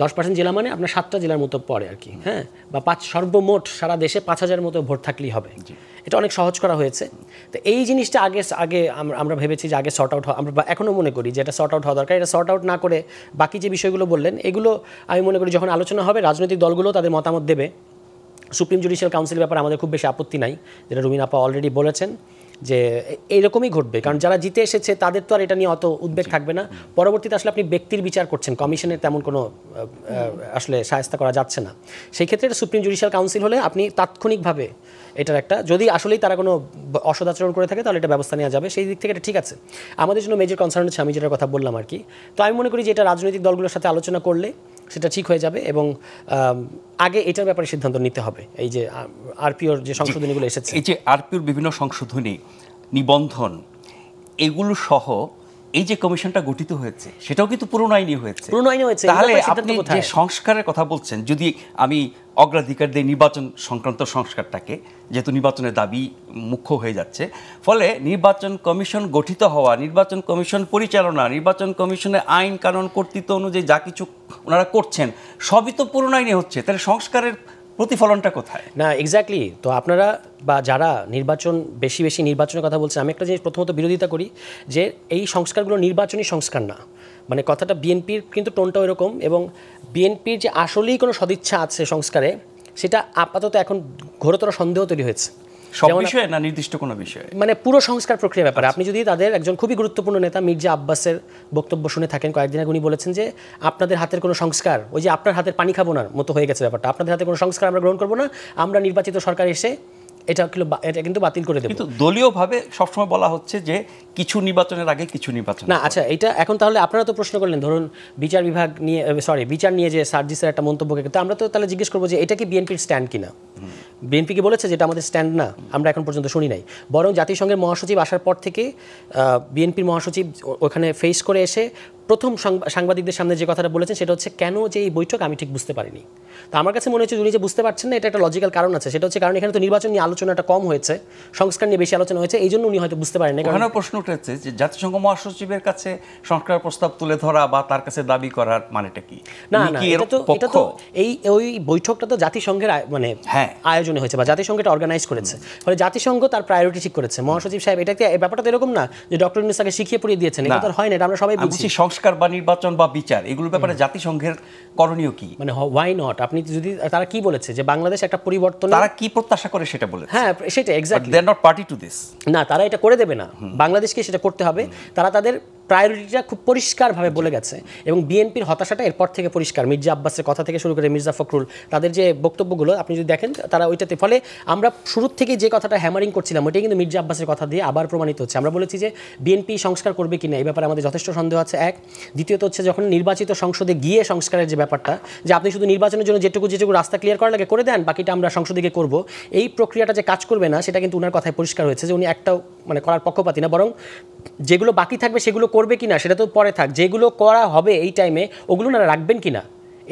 10% জেলা মানে আপনার 7টা জেলার মতো পড়ে আর কি, হ্যাঁ, বা সর্বমোট সারা দেশে 5000 মতো ভোট থাকলেই হবে। এটা অনেক সহজ করা হয়েছে। তো এই জিনিসটা আগে আমরা ভেবেছি যে আগে সর্ট আউট, আমরা এখনও মনে করি যে এটা সর্ট আউট হওয়া দরকার। এটা সর্ট আউট না করে বাকি যে বিষয়গুলো বললেন, এগুলো আমি মনে করি যখন আলোচনা হবে রাজনৈতিক দলগুলো তাদের মতামত দেবে। সুপ্রিম জুডিশিয়াল কাউন্সিলের ব্যাপারে আমাদের খুব বেশি আপত্তি নাই, যেটা রুমিন আপা অলরেডি বলেছেন যে এইরকমই ঘটবে, কারণ যারা জিতে এসেছে তাদের তো আর এটা নিয়ে অত উদ্বেগ থাকবে না। পরবর্তীতে আসলে আপনি ব্যক্তির বিচার করছেন, কমিশনের তেমন কোনো আসলে শায়েস্তা করা যাচ্ছে না। সেই ক্ষেত্রে সুপ্রিম জুডিশিয়াল কাউন্সিল হলে আপনি তাৎক্ষণিকভাবে এটার একটা, যদি আসলেই তারা কোনো অসদাচরণ করে থাকে তাহলে এটা ব্যবস্থা নেওয়া যাবে। সেই দিক থেকে এটা ঠিক আছে। আমাদের জন্য মেজর কনসার্ন হচ্ছে আমি যেটার কথা বললাম আর কি। তো আমি মনে করি যে এটা রাজনৈতিক দলগুলোর সাথে আলোচনা করলে সেটা ঠিক হয়ে যাবে, এবং আগে এটার ব্যাপারে সিদ্ধান্ত নিতে হবে। এই যে আরপিওর যে সংশোধনীগুলো এসেছে, এই যে আরপিওর বিভিন্ন সংশোধনী, নিবন্ধন, এগুলো সহ এই যে কমিশনটা গঠিত হয়েছে সেটাও কিন্তু পুরনো আইনি হয়েছে। তাহলে আপনি যে সংস্কারের কথা বলছেন, যদি আমি অগ্রাধিকার দিই নির্বাচন সংক্রান্ত সংস্কারটাকে, যেহেতু নির্বাচনের দাবি মুখ্য হয়ে যাচ্ছে, ফলে নির্বাচন কমিশন গঠিত হওয়া, নির্বাচন কমিশন পরিচালনা, নির্বাচন কমিশনের আইন কানুন কর্তৃত্ব অনুযায়ী যা কিছু ওনারা করছেন সবই তো পুরনো আইনে হচ্ছে। তাহলে সংস্কারের প্রতিফলনটা কোথায়? না, এক্স্যাক্টলি। তো আপনারা বা যারা বেশি নির্বাচনের কথা বলছেন, আমি একটা জিনিস প্রথমত বিরোধিতা করি যে এই সংস্কারগুলো নির্বাচনী সংস্কার না। কথাটা বিএনপির কিন্তু টোনটাও এরকম, এবং বিএনপির যে আসলেই কোনো সদিচ্ছা আছে সংস্কারে, সেটা আপাতত এখন ঘোরতর সন্দেহ তৈরি হয়েছে। সব যেমন বিষয়ে না নির্দিষ্ট কোনো বিষয়ে? মানে পুরো সংস্কার প্রক্রিয়া ব্যাপারে আপনি যদি তাদের একজন খুবই গুরুত্বপূর্ণ নেতা মির্জা আব্বাসের বক্তব্য শুনে থাকেন কয়েকদিন আগে, উনি বলেছেন যে আপনাদের হাতের কোনো সংস্কার, ওই যে আপনার হাতের পানি খাবো না মতো হয়ে গেছে ব্যাপারটা, আপনাদের হাতে কোনো সংস্কার আমরা গ্রহণ করবো না, আমরা নির্বাচিত সরকার এসে এটা কিন্তু বাতিল করে দেব। কিন্তু দলীয়ভাবে সবসময় বলা হচ্ছে যে কিছু নির্বাচনের আগে কিছু নির্বাচন না, আচ্ছা, এটা এখন তাহলে আপনারা তো প্রশ্ন করলেন, ধরুন বিচার বিভাগ নিয়ে বিচার নিয়ে যে সার্জিসের একটা মন্তব্যকে, তো আমরা তো তাহলে জিজ্ঞেস করবো যে এটা কি বিএনপির স্ট্যান্ড কিনা? বিএনপি কি বলেছে যেটা আমাদের স্ট্যান্ড না? আমরা এখন পর্যন্ত শুনি নাই। বরং জাতিসংঘের মহাসচিব আসার পর থেকে বিএনপির মহাসচিব ওখানে ফেস করে এসে প্রথম সাংবাদিকদের সামনে যে কথাটা বলেছেন সেটা হচ্ছে কেন যে এই বৈঠক আমি ঠিক বুঝতে পারিনি। তো আমার কাছে মনে হচ্ছে উনি যে বুঝতে পারছেন না এটা একটা লজিক্যাল কারণ আছে, সেটা হচ্ছে কারণ এখানে তো নির্বাচন নিয়ে আলোচনাটা কম হয়েছে, সংস্কার নিয়ে বেশি আলোচনা হয়েছে, এই জন্য উনি হয়তো বুঝতে পারেন না। ওখানে প্রশ্ন উঠেছে যে জাতিসংঘ মহাসচিবের কাছে সংস্কার প্রস্তাব তুলে ধরা বা তার কাছে দাবি করার মানেটা কি? না, এটা তো ওই বৈঠকটা তো জাতিসংঘের মানে আয়োজনে হয়েছে বা জাতিসংঘ এটা অর্গানাইজ করেছে, ফলে জাতিসংঘ তার প্রায়োরিটি ঠিক করেছে। মহাসচিব সাহেব এটা এই ব্যাপারটা তো এরকম না যে ডক্টর ইউনূস তাকে শিখিয়ে পড়িয়ে দিয়েছেন, এটা তো হয় না, এটা আমরা সবাই বুঝছি। সংস্কার বা নির্বাচন বা বিচার এগুলোর ব্যাপারে জাতিসংঘের করণীয় কি? মানে হোয়াই নট? আপনি যদি তারা কি বলেছে যে বাংলাদেশ একটা পরিবর্তন, তারা কি প্রত্যাশা করে সেটা বলেছে। হ্যাঁ, সেটা exactly. They are not party to this. না, তারা এটা করে দেবে না, বাংলাদেশকে সেটা করতে হবে। তারা তাদের প্রায়োরিটিটা খুব পরিষ্কারভাবে বলে গেছে এবং বিএনপির হতাশাটা এরপর থেকে পরিষ্কার। মির্জা আব্বাসের কথা থেকে শুরু করে মির্জা ফখরুল, তাদের যে বক্তব্যগুলো আপনি যদি দেখেন তারা ওইটাতে, ফলে আমরা শুরুর থেকে যে কথাটা হ্যামারিং করছিলাম ওইটাই কিন্তু মির্জা আব্বাসের কথা দিয়ে আবার প্রমাণিত হচ্ছে। আমরা বলেছি যে বিএনপি সংস্কার করবে কিনা এই ব্যাপারে আমাদের যথেষ্ট সন্দেহ আছে, এক। দ্বিতীয়ত হচ্ছে যখন নির্বাচিত সংসদে গিয়ে সংস্কারের যে ব্যাপারটা, যে আপনি শুধু নির্বাচনের জন্য যেটুকু রাস্তা ক্লিয়ার করা লাগে করে দেন, বাকিটা আমরা সংসদে গিয়ে করবো, এই প্রক্রিয়াটা যে কাজ করবে না সেটা কিন্তু ওনার কথায় পরিষ্কার হয়েছে যে উনি একটাও মানে করার পক্ষপাতী না, বরং যেগুলো বাকি থাকবে সেগুলো করবে কিনা সেটা তো পরে থাক, যেগুলো করা হবে এই টাইমে ওগুলো না রাখবেন কিনা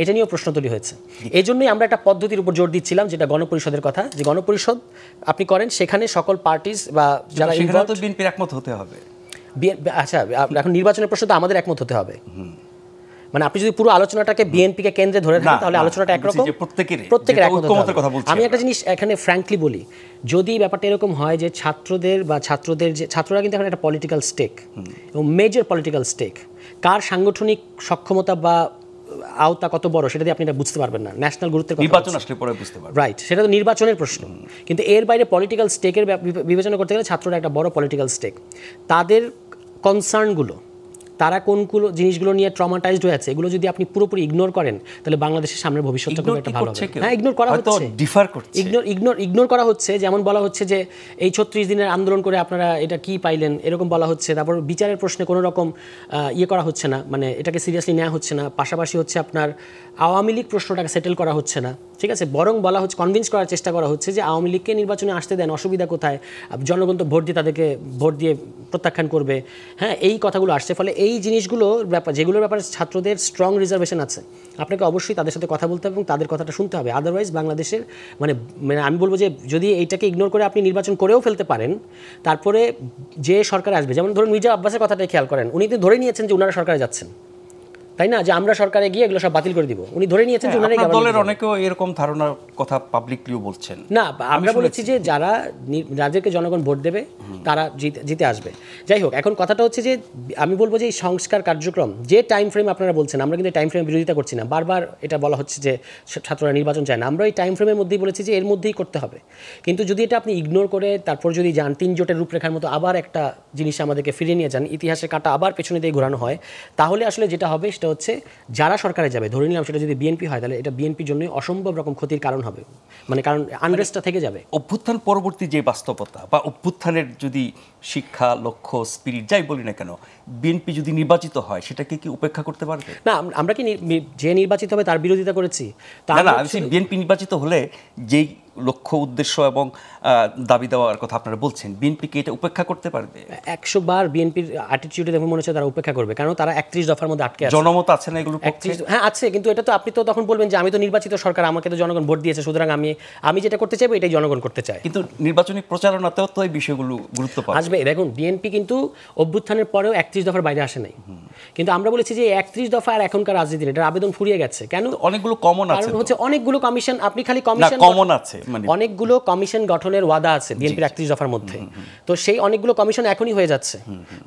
এটা নিয়েও প্রশ্ন তৈরি হয়েছে। এই জন্যই আমরা একটা পদ্ধতির উপর জোর দিচ্ছিলাম, যেটা গণপরিষদের কথা, যে গণপরিষদ আপনি করেন সেখানে সকল পার্টিস বা যারা বিএনপির একমত হতে হবে। আচ্ছা, এখন নির্বাচনের প্রশ্ন তো আমাদের একমত হতে হবে। মানে আপনি যদি পুরো আলোচনাটাকে বিএনপিকে কেন্দ্রে ধরে থাকেন তাহলে আলোচনাটা একরকম, প্রত্যেকের একমতের কথা বলছি। আমি একটা জিনিস এখানে ফ্র্যাঙ্কলি বলি, যদি ব্যাপারটা এরকম হয় যে ছাত্ররা কিন্তু এখন একটা পলিটিক্যাল স্টেক এবং মেজর পলিটিক্যাল স্টেক, কার সাংগঠনিক সক্ষমতা বা আওতা কত বড় সেটা দিয়ে আপনি এটা বুঝতে পারবেন না, ন্যাশনাল গুরুত্বের নির্বাচন আসলে পরে বুঝতে পারবেন, রাইট? সেটা তো নির্বাচনের প্রশ্ন, কিন্তু এর বাইরে পলিটিক্যাল স্টেকের বিবেচনা করতে গেলে ছাত্ররা একটা বড় পলিটিক্যাল স্টেক। তাদের কনসার্নগুলো, তারা কোনগুলো জিনিসগুলো নিয়ে ট্রমাটাইজড হয়ে আছে, এগুলো যদি আপনি পুরোপুরি ইগনোর করেন তাহলে বাংলাদেশের সামনের ভবিষ্যৎটা খুব একটা ভালো হবে। হ্যাঁ, ইগনোর করা হচ্ছে, ইগনোর করা হচ্ছে। যেমন বলা হচ্ছে যে এই 36 দিনের আন্দোলন করে আপনারা এটা কি পাইলেন, এরকম বলা হচ্ছে। তারপর বিচারের প্রশ্নে কোনো রকম করা হচ্ছে না, মানে এটাকে সিরিয়াসলি নেওয়া হচ্ছে না। পাশাপাশি হচ্ছে আপনার আওয়ামী লীগ প্রশ্নটাকে সেটেল করা হচ্ছে না, ঠিক আছে? বরং বলা হচ্ছে, কনভিন্স করার চেষ্টা করা হচ্ছে যে আওয়ামী লীগকে নির্বাচনে আসতে দেন, অসুবিধা কোথায়, জনগণ তো ভোট দিয়ে তাদেরকে ভোট দিয়ে প্রত্যাখ্যান করবে। হ্যাঁ, এই কথাগুলো আসছে। ফলে এই জিনিসগুলোর ব্যাপার, যেগুলোর ব্যাপারে ছাত্রদের স্ট্রং রিজার্ভেশন আছে, আপনাকে অবশ্যই তাদের সাথে কথা বলতে হবে এবং তাদের কথাটা শুনতে হবে। আদারওয়াইজ বাংলাদেশের মানে আমি বলবো যে যদি এইটাকে ইগনোর করে আপনি নির্বাচন করেও ফেলতে পারেন, তারপরে যে সরকার আসবে, যেমন ধরুন মির্জা আব্বাসের কথাটাই খেয়াল করেন, উনি তো ধরে নিয়েছেন যে ওনারা সরকারে যাচ্ছেন, তাই না? যে আমরা সরকারে গিয়ে এগুলো সব বাতিল করে দিব, উনি ধরে নিয়েছেন যে ওনারাই গভর্নমেন্ট। দলের অনেকেও এরকম ধারণার কথা পাবলিকলিও বলছেন। না, আমরা বলেছি যে যাদেরকে জনগণ ভোট দেবে তারা জিতে আসবে। যাই হোক, এখন কথাটা হচ্ছে যে আমি বলবো যে এই সংস্কার কার্যক্রম যে টাইম ফ্রেম আপনারা বলছেন, আমরা কিন্তু টাইম ফ্রেমের বিরোধিতা করছি না। বারবার এটা বলা হচ্ছে যে ছাত্ররা নির্বাচন চায় না, আমরা এই টাইম ফ্রেমের মধ্যেই বলেছি যে এর মধ্যেই করতে হবে। কিন্তু যদি এটা আপনি ইগনোর করে তারপর যদি যান 3 জোটের রূপরেখার মতো আবার একটা জিনিস আমাদেরকে ফিরিয়ে নিয়ে যান, ইতিহাসের কাঁটা আবার পেছনে দিয়ে ঘোরানো হয়, তাহলে আসলে যেটা হবে সেটা হচ্ছে যারা সরকারে যাবে, ধরে নিলাম সেটা যদি বিএনপি হয়, তাহলে এটা বিএনপির জন্যই অসম্ভব রকম ক্ষতির কারণ হবে, মানে কারণ আনরেস্টটা থেকে যাবে। অভ্যুত্থান পরবর্তী যে বাস্তবতা বা অভ্যুত্থানের যদি শিক্ষা, লক্ষ্য, স্পিরিট যাই বলি না কেন, বিএনপি যদি নির্বাচিত হয় সেটাকে কি উপেক্ষা করতে পারবে? না, আমরা কি যে নির্বাচিত হবে তার বিরোধিতা করেছি? না, বিএনপি নির্বাচিত হলে যেই লক্ষ্য, উদ্দেশ্য এবং দাবি দেওয়ার কথা আপনারা বলছেন, বিএনপি কি এটা উপেক্ষা করতে পারবে? 100 বার বিএনপির অ্যাটিটিউডে দেখে মনে হচ্ছে তারা উপেক্ষা করবে, কারণ তারা 31 দফার মধ্যে আটকে আছে। জনমত আছে না এগুলো? হ্যাঁ আছে, কিন্তু এটা তো আপনি তো তখন বলবেন যে আমি তো নির্বাচিত সরকার, আমাকে তো জনগণ ভোট দিয়েছে, সুতরাং আমি যেটা করতে চাইবো এটাই জনগণ করতে চায়। কিন্তু নির্বাচনী প্রচারণাতেও তো এই বিষয়গুলো গুরুত্ব পাবে। আসবে। দেখুন, বিএনপি কিন্তু অভ্যুত্থানের পরেও 31 দফার বাইরে আসে নাই, কিন্তু আমরা বলেছি যে 31 দফা আর এখনকার রাজনীতির এটার আবেদন ফুরিয়ে গেছে। কেন? অনেকগুলো কমন আছে, কারণ হচ্ছে অনেকগুলো কমিশন, আপনি খালি কমন আছে, অনেকগুলো কমিশন গঠনের ওয়াদা আছে বিএনপির 31 দফার মধ্যে, তো সেই অনেকগুলো কমিশন এখনই হয়ে যাচ্ছে।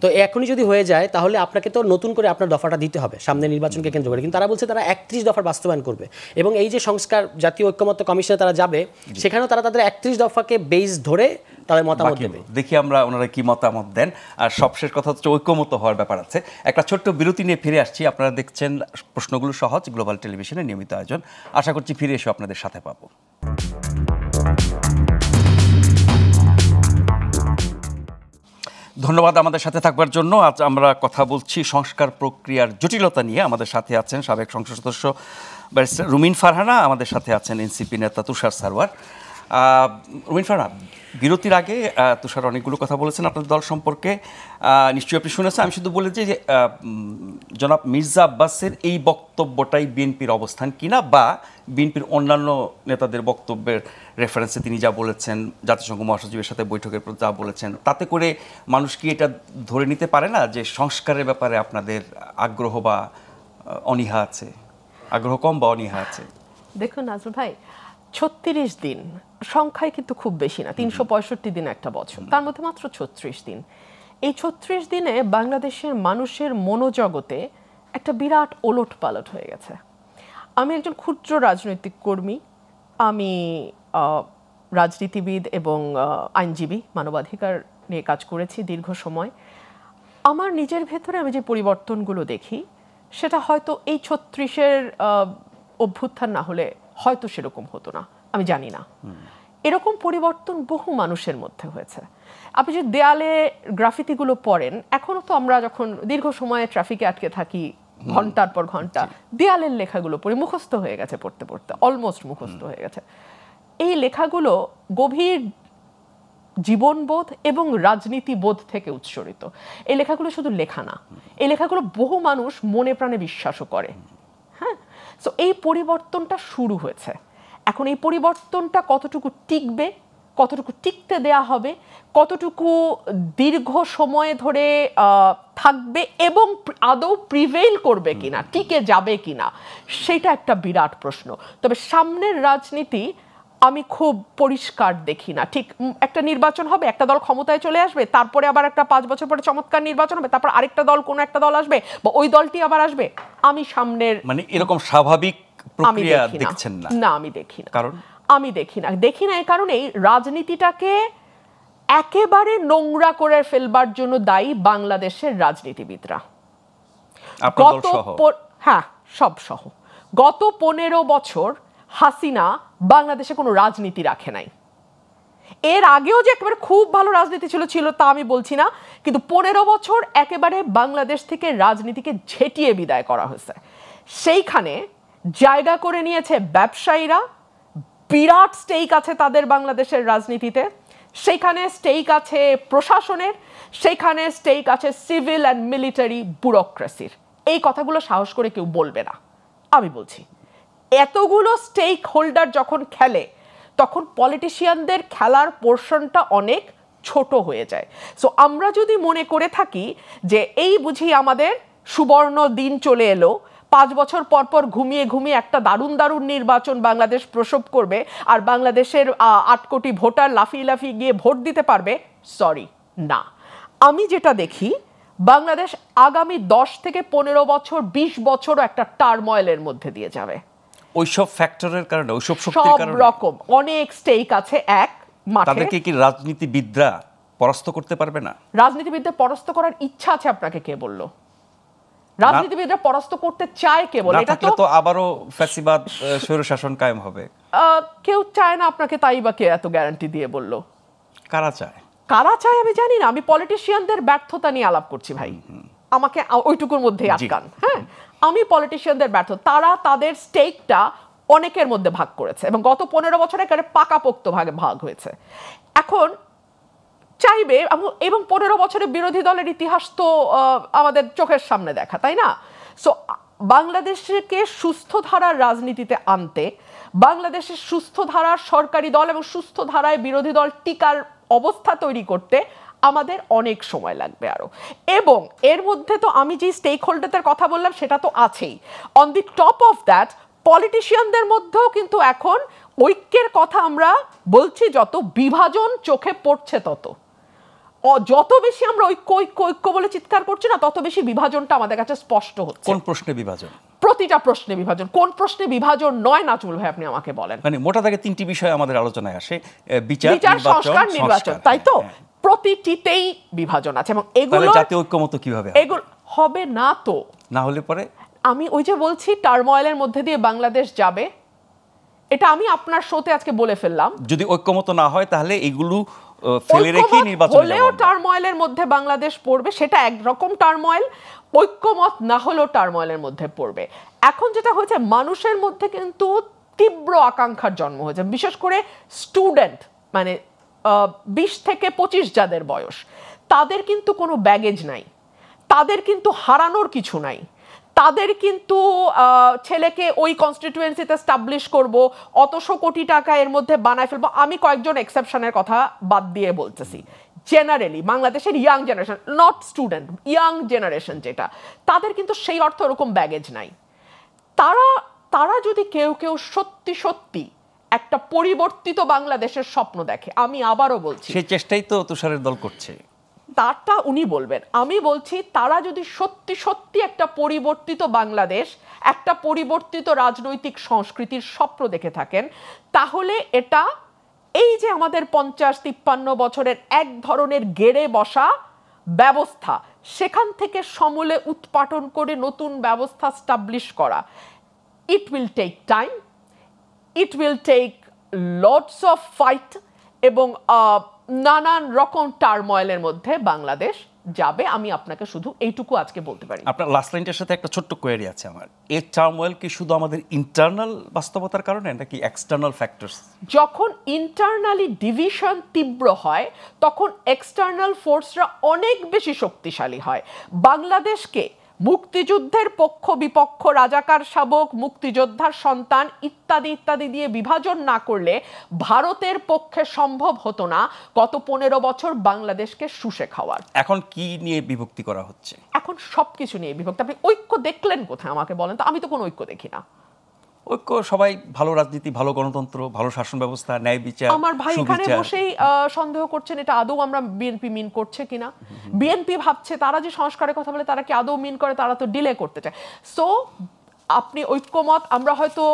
তো এখনই যদি হয়ে যায় তাহলে আপনাকে তো নতুন করে আপনার দফাটা দিতে হবে সামনে নির্বাচনকে কেন্দ্র করে, কিন্তু তারা বলছে তারা 31 দফার বাস্তবায়ন করবে, এবং এই যে সংস্কার জাতীয় ঐক্যমত্য কমিশনে তারা যাবে সেখানেও তারা তাদের 31 দফাকে বেস ধরে তাদের মতামত দেবে। দেখি আমরা ওনারা কি মতামত দেন। আর সবশেষ কথা হচ্ছে ঐক্যমত্য হওয়ার ব্যাপার আছে। একটা ছোট্ট বিরতি নিয়ে ফিরে আসছি। আপনারা দেখছেন প্রশ্নগুলো সহজ, গ্লোবাল টেলিভিশনের নিয়মিত আয়োজন। আশা করছি ফিরে এসে আপনাদের সাথে পাবো। ধন্যবাদ আমাদের সাথে থাকবার জন্য। আজ আমরা কথা বলছি সংস্কার প্রক্রিয়ার জটিলতা নিয়ে। আমাদের সাথে আছেন সাবেক সংসদ সদস্য ব্যারিস্টার রুমিন ফারহানা, আমাদের সাথে আছেন এনসিপি নেতা তুষার সারওয়ার। রুমিন ফারহানা, বিরতির আগে তুষার অনেকগুলো কথা বলেছেন আপনাদের দল সম্পর্কে, নিশ্চয়ই আপনি শুনেছেন। আমি শুধু বলেছি যে জনাব মির্জা আব্বাসের এই বক্তব্যটাই বিএনপির অবস্থান কিনা, বা বিএনপির অন্যান্য নেতাদের বক্তব্যের রেফারেন্সে তিনি যা বলেছেন, জাতিসংঘ মহাসচিবের সাথে বৈঠকের পর যা বলেছেন, তাতে করে মানুষ কি এটা ধরে নিতে পারে না যে সংস্কারের ব্যাপারে আপনাদের আগ্রহ বা অনীহা আছে, আগ্রহ কম বা অনীহা আছে? দেখুন নাজমুল ভাই, 36 দিন সংখ্যায় কিন্তু খুব বেশি না, 365 দিন একটা বছর, তার মধ্যে মাত্র 36 দিন। এই 36 দিনে বাংলাদেশের মানুষের মনোজগতে একটা বিরাট ওলট পালট হয়ে গেছে। আমি একজন ক্ষুদ্র রাজনৈতিক কর্মী, আমি রাজনীতিবিদ এবং আইনজীবী, মানবাধিকার নিয়ে কাজ করেছি দীর্ঘ সময়। আমার নিজের ভেতরে আমি যে পরিবর্তনগুলো দেখি সেটা হয়তো এই 36-এর অভ্যুত্থান না হলে হয়তো সেরকম হতো না, আমি জানি না। এরকম পরিবর্তন বহু মানুষের মধ্যে হয়েছে। আপনি যে দেয়ালে গ্রাফিতিগুলো পড়েন, এখনো তো আমরা যখন দীর্ঘ সময়ে ট্রাফিকে আটকে থাকি ঘন্টার পর ঘন্টা, দেয়ালের লেখাগুলো পড়ে মুখস্থ হয়ে গেছে, পড়তে পড়তে অলমোস্ট মুখস্থ হয়ে গেছে। এই লেখাগুলো গভীর জীবনবোধ এবং রাজনীতিবোধ থেকে উৎসরিত। এই লেখাগুলো শুধু লেখা না, এই লেখাগুলো বহু মানুষ মনে প্রাণে বিশ্বাসও করে। হ্যাঁ, সো এই পরিবর্তনটা শুরু হয়েছে। এখন এই পরিবর্তনটা কতটুকু টিকবে, কতটুকু টিকতে দেয়া হবে, কতটুকু দীর্ঘ সময় ধরে থাকবে এবং আদৌ প্রিভেইল করবে কিনা, টিকে যাবে কিনা, সেটা একটা বিরাট প্রশ্ন। তবে সামনের রাজনীতি আমি খুব পরিষ্কার দেখি না। ঠিক একটা নির্বাচন হবে, একটা দল ক্ষমতায় চলে আসবে, তারপরে আবার একটা 5 বছর পরে চমৎকার নির্বাচন হবে, তারপর আরেকটা দল, কোনো একটা দল আসবে বা ওই দলটি আবার আসবে। আমি সামনের মানে এরকম স্বাভাবিক প্রক্রিয়া দেখছেন না? না, আমি দেখি না। কারণ আমি দেখি না এই কারণেই রাজনীতিটাকে একেবারে নোংরা করে ফেলবার জন্য দায়ী বাংলাদেশের রাজনীতিবিদরা। হ্যাঁ, সব সহ গত 15 বছর হাসিনা বাংলাদেশে কোনো রাজনীতি রাখে নাই। এর আগেও যে একেবারে খুব ভালো রাজনীতি ছিল তা আমি বলছি না, কিন্তু 15 বছর একেবারে বাংলাদেশ থেকে রাজনীতিকে ঝেঁটিয়ে বিদায় করা হয়েছে। সেইখানে জায়গা করে নিয়েছে ব্যবসায়ীরা, বিরাট স্টেক আছে তাদের বাংলাদেশের রাজনীতিতে, সেইখানে স্টেক আছে প্রশাসনের, সেইখানে স্টেক আছে সিভিল অ্যান্ড মিলিটারি ব্যুরোক্রেসির। এই কথাগুলো সাহস করে কেউ বলবে না, আমি বলছি। এতগুলো স্টেক হোল্ডার যখন খেলে তখন পলিটিশিয়ানদের খেলার পোর্শনটা অনেক ছোট হয়ে যায়। সো আমরা যদি মনে করে থাকি যে এই বুঝি আমাদের সুবর্ণ দিন চলে এলো, 5 বছর পর পর ঘুমিয়ে ঘুমিয়ে একটা দারুণ দারুণ নির্বাচন বাংলাদেশ প্রসব করবে আর বাংলাদেশের 8 কোটি ভোটার লাফিয়ে লাফিয়ে গিয়ে ভোট দিতে পারবে, সরি, না। আমি যেটা দেখি, বাংলাদেশ আগামী 10 থেকে 15 বছর, 20 বছরও একটা টার্ময়েলের মধ্যে দিয়ে যাবে। ওইসব ফ্যাক্টরের কারণে, ওইসব শক্তির কারণে, সব রকম অনেক স্টেক আছে এক মাঠে। তাদেরকে কি রাজনীতিবিদরা পরাস্ত করতে পারবে না? রাজনীতিবিদদের পরাস্ত করার ইচ্ছা আছে আপনাকে কে বলল? রাজনীতিবিদরা পরাস্ত করতে চায় কে বলে? এটা তো আবারও ফ্যাসিবাদ, স্বৈরশাসন কায়েম হবে। কেউ চায় না আপনাকে, তাই বা কে এত গ্যারান্টি দিয়ে বলল? কারা চায়? কারা চায় আমি জানি না, আমি পলিটিশিয়ানদের ব্যর্থতা নিয়ে আলাপ করছি ভাই, আমাকে ওইটুকুর মধ্যে আটকান। হ্যাঁ, আমি পলিটিশিয়ানদের ব্যর্থ, তারা তাদের স্টেকটা অনেকের মধ্যে ভাগ করেছে এবং গত 15 বছরে পাকাপোক্ত ভাগে ভাগ হয়েছে। এখন চাইবে, এবং 15 বছরের বিরোধী দলের ইতিহাস তো আমাদের চোখের সামনে দেখা, তাই না? সো বাংলাদেশকে সুস্থ ধারার রাজনীতিতে আনতে, বাংলাদেশের সুস্থ ধারার সরকারি দল এবং সুস্থ ধারায় বিরোধী দল টিকার অবস্থা তৈরি করতে আমাদের অনেক সময় লাগবে আরো। এবং এর মধ্যে তো আমি যে স্টেক হোল্ডারদের কথা বললাম সেটা তো আছেই। On the top of that, পলিটিশিয়ানদের মধ্যেও কিন্তু এখন ঐক্যের কথা আমরা বলছি, যত বিভাজন চোখে পড়ছে তত, যত বেশি আমরা ঐক্য ঐক্য ঐক্য বলে চিৎকার করছি না, তত বেশি বিভাজনটা আমাদের কাছে স্পষ্ট হচ্ছে। কোন প্রশ্নে বিভাজন? প্রতিটা প্রশ্নে বিভাজন। কোন প্রশ্নে বিভাজন নয় নাজমুল ভাই আপনি আমাকে বলেন? মানে মোটা দাগে 3টি বিষয় আমাদের আলোচনায় আসে, বিচার, সংস্কার, নির্বাচন, তাই তো? প্রতিটিতেই বিভাজন আছে এবং এগুলো জাতীয় ঐক্যমত্য কিভাবে এগুলো হবে না, তো না হলে পরে আমি ওই যে বলছি টার্ময়েলের মধ্যে দিয়ে বাংলাদেশ যাবে, এটা আমি আপনার শোতে আজকে বলে ফেললাম। যদি ঐক্যমত না হয় তাহলে এগুলো ফেলে রেখে নির্বাচন হলেও টার্ময়েলের মধ্যে বাংলাদেশ পড়বে, সেটা একরকম টার্ময়েল। ঐক্যমত না হলেও টার্ময়েলের মধ্যে পড়বে। এখন যেটা হয়েছে, মানুষের মধ্যে কিন্তু তীব্র আকাঙ্ক্ষার জন্ম হয়েছে, বিশেষ করে স্টুডেন্ট, মানে 20 থেকে 25 যাদের বয়স, তাদের কিন্তু কোনো ব্যাগেজ নাই, তাদের কিন্তু হারানোর কিছু নাই, তাদের কিন্তু ছেলেকে ওই কনস্টিটিউয়েন্সিতে স্টাবলিশ করব, অতশো কোটি টাকা এর মধ্যে বানায় ফেলবো। আমি কয়েকজন এক্সেপশনের কথা বাদ দিয়ে বলতেছি, জেনারেলি বাংলাদেশের young generation, not student, young generation যেটা, তাদের কিন্তু সেই অর্থ ওরকম ব্যাগেজ নাই। তারা যদি কেউ কেউ সত্যি সত্যি একটা পরিবর্তিত বাংলাদেশের স্বপ্ন দেখে, আমি আবারও বলছি, সেই চেষ্টাই তো তুষারের দল করছে, তারটা উনি বলবেন। আমি বলছি, তারা যদি সত্যি সত্যি একটা পরিবর্তিত বাংলাদেশ, একটা পরিবর্তিত রাজনৈতিক সংস্কৃতির স্বপ্ন দেখে থাকেন, তাহলে এটা এই যে আমাদের 50-53 বছরের এক ধরনের গেড়ে বসা ব্যবস্থা, সেখান থেকে সমূলে উৎপাটন করে নতুন ব্যবস্থা স্টাবলিশ করা, it will take time, it will take lots of fight, এবং নানান রকম টার্ময়েলের মধ্যে বাংলাদেশ যাবে। আমি আপনাকে শুধু এইটুকু আজকে বলতে পারি। আপনার লাস্ট লাইনটার সাথে একটা ছোট্ট কোয়েরি আছে আমার। এই টার্ময়েল কি শুধু আমাদের ইন্টারনাল বাস্তবতার কারণে নাকি এক্সটার্নাল ফ্যাক্টরস? যখন ইন্টারনালি ডিভিশন তীব্র হয়, তখন এক্সটার্নাল ফোর্সরা অনেক বেশি শক্তিশালী হয়। বাংলাদেশকে মুক্তিযুদ্ধের পক্ষ বিপক্ষ, রাজাকার শাবক, মুক্তিযোদ্ধার সন্তান ইত্যাদি ইত্যাদি দিয়ে বিভাজন না করলে ভারতের পক্ষে সম্ভব হতো না গত 15 বছর বাংলাদেশকে শুষে খাওয়ার। এখন কি নিয়ে বিভক্তি করা হচ্ছে? এখন সবকিছু নিয়ে বিভক্তি। আপনি ঐক্য দেখলেন কোথায় আমাকে বলেন তো? আমি তো কোনো ঐক্য দেখি না। ঐক্য সবাই ভালো রাজনীতি, ভালো গণতন্ত্র, ভালো শাসন ব্যবস্থা, ন্যায় বিচার। আমার ভাই এখানে বসেই সন্দেহ করছেন এটা আদৌ আমরা বিএনপি মিন করছে কিনা। বিএনপি ভাবছে তারা যে সংস্কারের কথা বলে তারা কি আদৌ মিন করে? তারা তো ডিলে করতে চায়। সো আপনি ঐক্যমত, আমরা হয়তো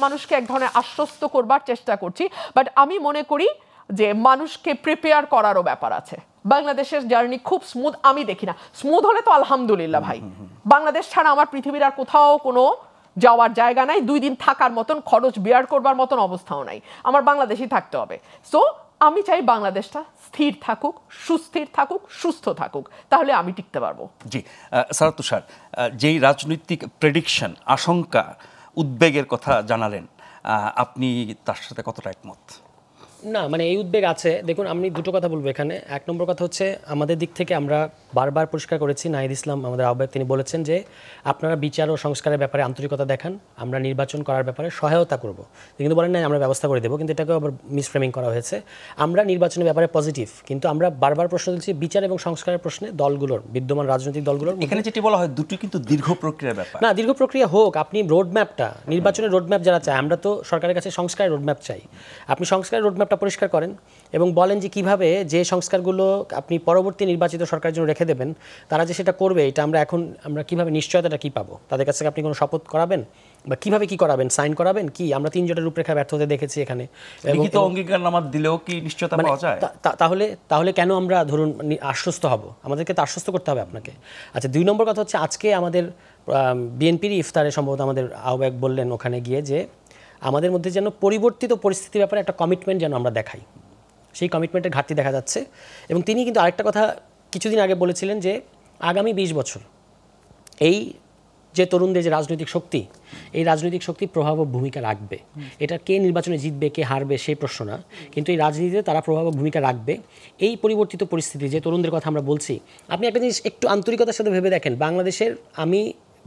মানুষকে এক ধরনের আশ্বস্ত করবার চেষ্টা করছি, বাট আমি মনে করি যে মানুষকে প্রিপেয়ার করারও ব্যাপার আছে। বাংলাদেশের জার্নি খুব স্মুথ আমি দেখি না। স্মুথ হলে তো আলহামদুলিল্লাহ ভাই, বাংলাদেশ ছাড়া আমার পৃথিবীর আর কোথাও কোনো যাওয়ার জায়গা নাই, 2 দিন থাকার মতন, খরচ বিয়ার করবার মতন অবস্থাও নাই, আমার বাংলাদেশই থাকতে হবে। সো আমি চাই বাংলাদেশটা স্থির থাকুক, সুস্থির থাকুক, সুস্থ থাকুক, তাহলে আমি টিকতে পারবো। জি স্যার, তুষার যেই রাজনৈতিক প্রেডিকশন, আশঙ্কা, উদ্বেগের কথা জানালেন, আপনি তার সাথে কতটা একমত? না, মানে এই উদ্বেগ আছে। দেখুন, আমি দুটো কথা বলবো এখানে। এক নম্বর কথা হচ্ছে, আমাদের দিক থেকে আমরা বারবার পরিষ্কার করেছি, নাহিদ ইসলাম আমাদের আহ্বায়ক, তিনি বলেছেন যে আপনারা বিচার ও সংস্কারের ব্যাপারে আন্তরিকতা দেখান, আমরা নির্বাচন করার ব্যাপারে সহায়তা করব। কিন্তু বলেন না আমরা ব্যবস্থা করে দেবো, কিন্তু এটাকে আবার মিসফ্রেমিং করা হয়েছে। আমরা নির্বাচনের ব্যাপারে পজিটিভ, কিন্তু আমরা বারবার প্রশ্ন তুলছি বিচার এবং সংস্কারের প্রশ্নে দলগুলোর, বিদ্যমান রাজনৈতিক দলগুলোর। এখানে যেটি বলা হয় দুটি কিন্তু দীর্ঘ প্রক্রিয়ার ব্যাপার। না, দীর্ঘ প্রক্রিয়া হোক, আপনি রোডম্যাপটা, নির্বাচনের রোডম্যাপ যারা চায়, আমরা তো সরকারের কাছে সংস্কারের রোডম্যাপ চাই। আপনি সংস্কারের রোডম্যাপটা পরিষ্কার করেন এবং বলেন যে কিভাবে যে সংস্কারগুলো আপনি পরবর্তী নির্বাচিত সরকারের জন্য রেখে দেবেন, তারা যে সেটা করবে, এটা আমরা কিভাবে নিশ্চয়তাটা কি পাবো? তাদের কাছ থেকে আপনি কোনো শপথ করাবেন বা কিভাবে কি করাবেন, সাইন করাবেন কি? আমরা 3 জোটের রূপরেখা ব্যর্থ হতে দেখেছি এখানে। লিখিত অঙ্গীকারনামা দিলেও কি নিশ্চয়তা পাওয়া যায়? তাহলে কেন আমরা ধরুন আশ্বস্ত হব? আমাদেরকে তো আশ্বস্ত করতে হবে আপনাকে। আচ্ছা, 2 নম্বর কথা হচ্ছে, আজকে আমাদের বিএনপির ইফতারে সম্ভবত আমাদের আহ্বায়ক বললেন ওখানে গিয়ে যে আমাদের মধ্যে যেন পরিবর্তিত পরিস্থিতির ব্যাপারে একটা কমিটমেন্ট যেন আমরা দেখাই, সেই কমিটমেন্টের ঘাটতি দেখা যাচ্ছে। এবং তিনি কিন্তু আরেকটা কথা কিছুদিন আগে বলেছিলেন যে আগামী 20 বছর এই যে তরুণদের যে রাজনৈতিক শক্তি, এই রাজনৈতিক শক্তি প্রভাব ও ভূমিকা রাখবে। এটা কে নির্বাচনে জিতবে, কে হারবে সেই প্রশ্ন না, কিন্তু এই রাজনীতিতে তারা প্রভাব ও ভূমিকা রাখবে। এই পরিবর্তিত পরিস্থিতি, যে তরুণদের কথা আমরা বলছি, আপনি একটা জিনিস একটু আন্তরিকতার সাথে ভেবে দেখেন, বাংলাদেশের আমি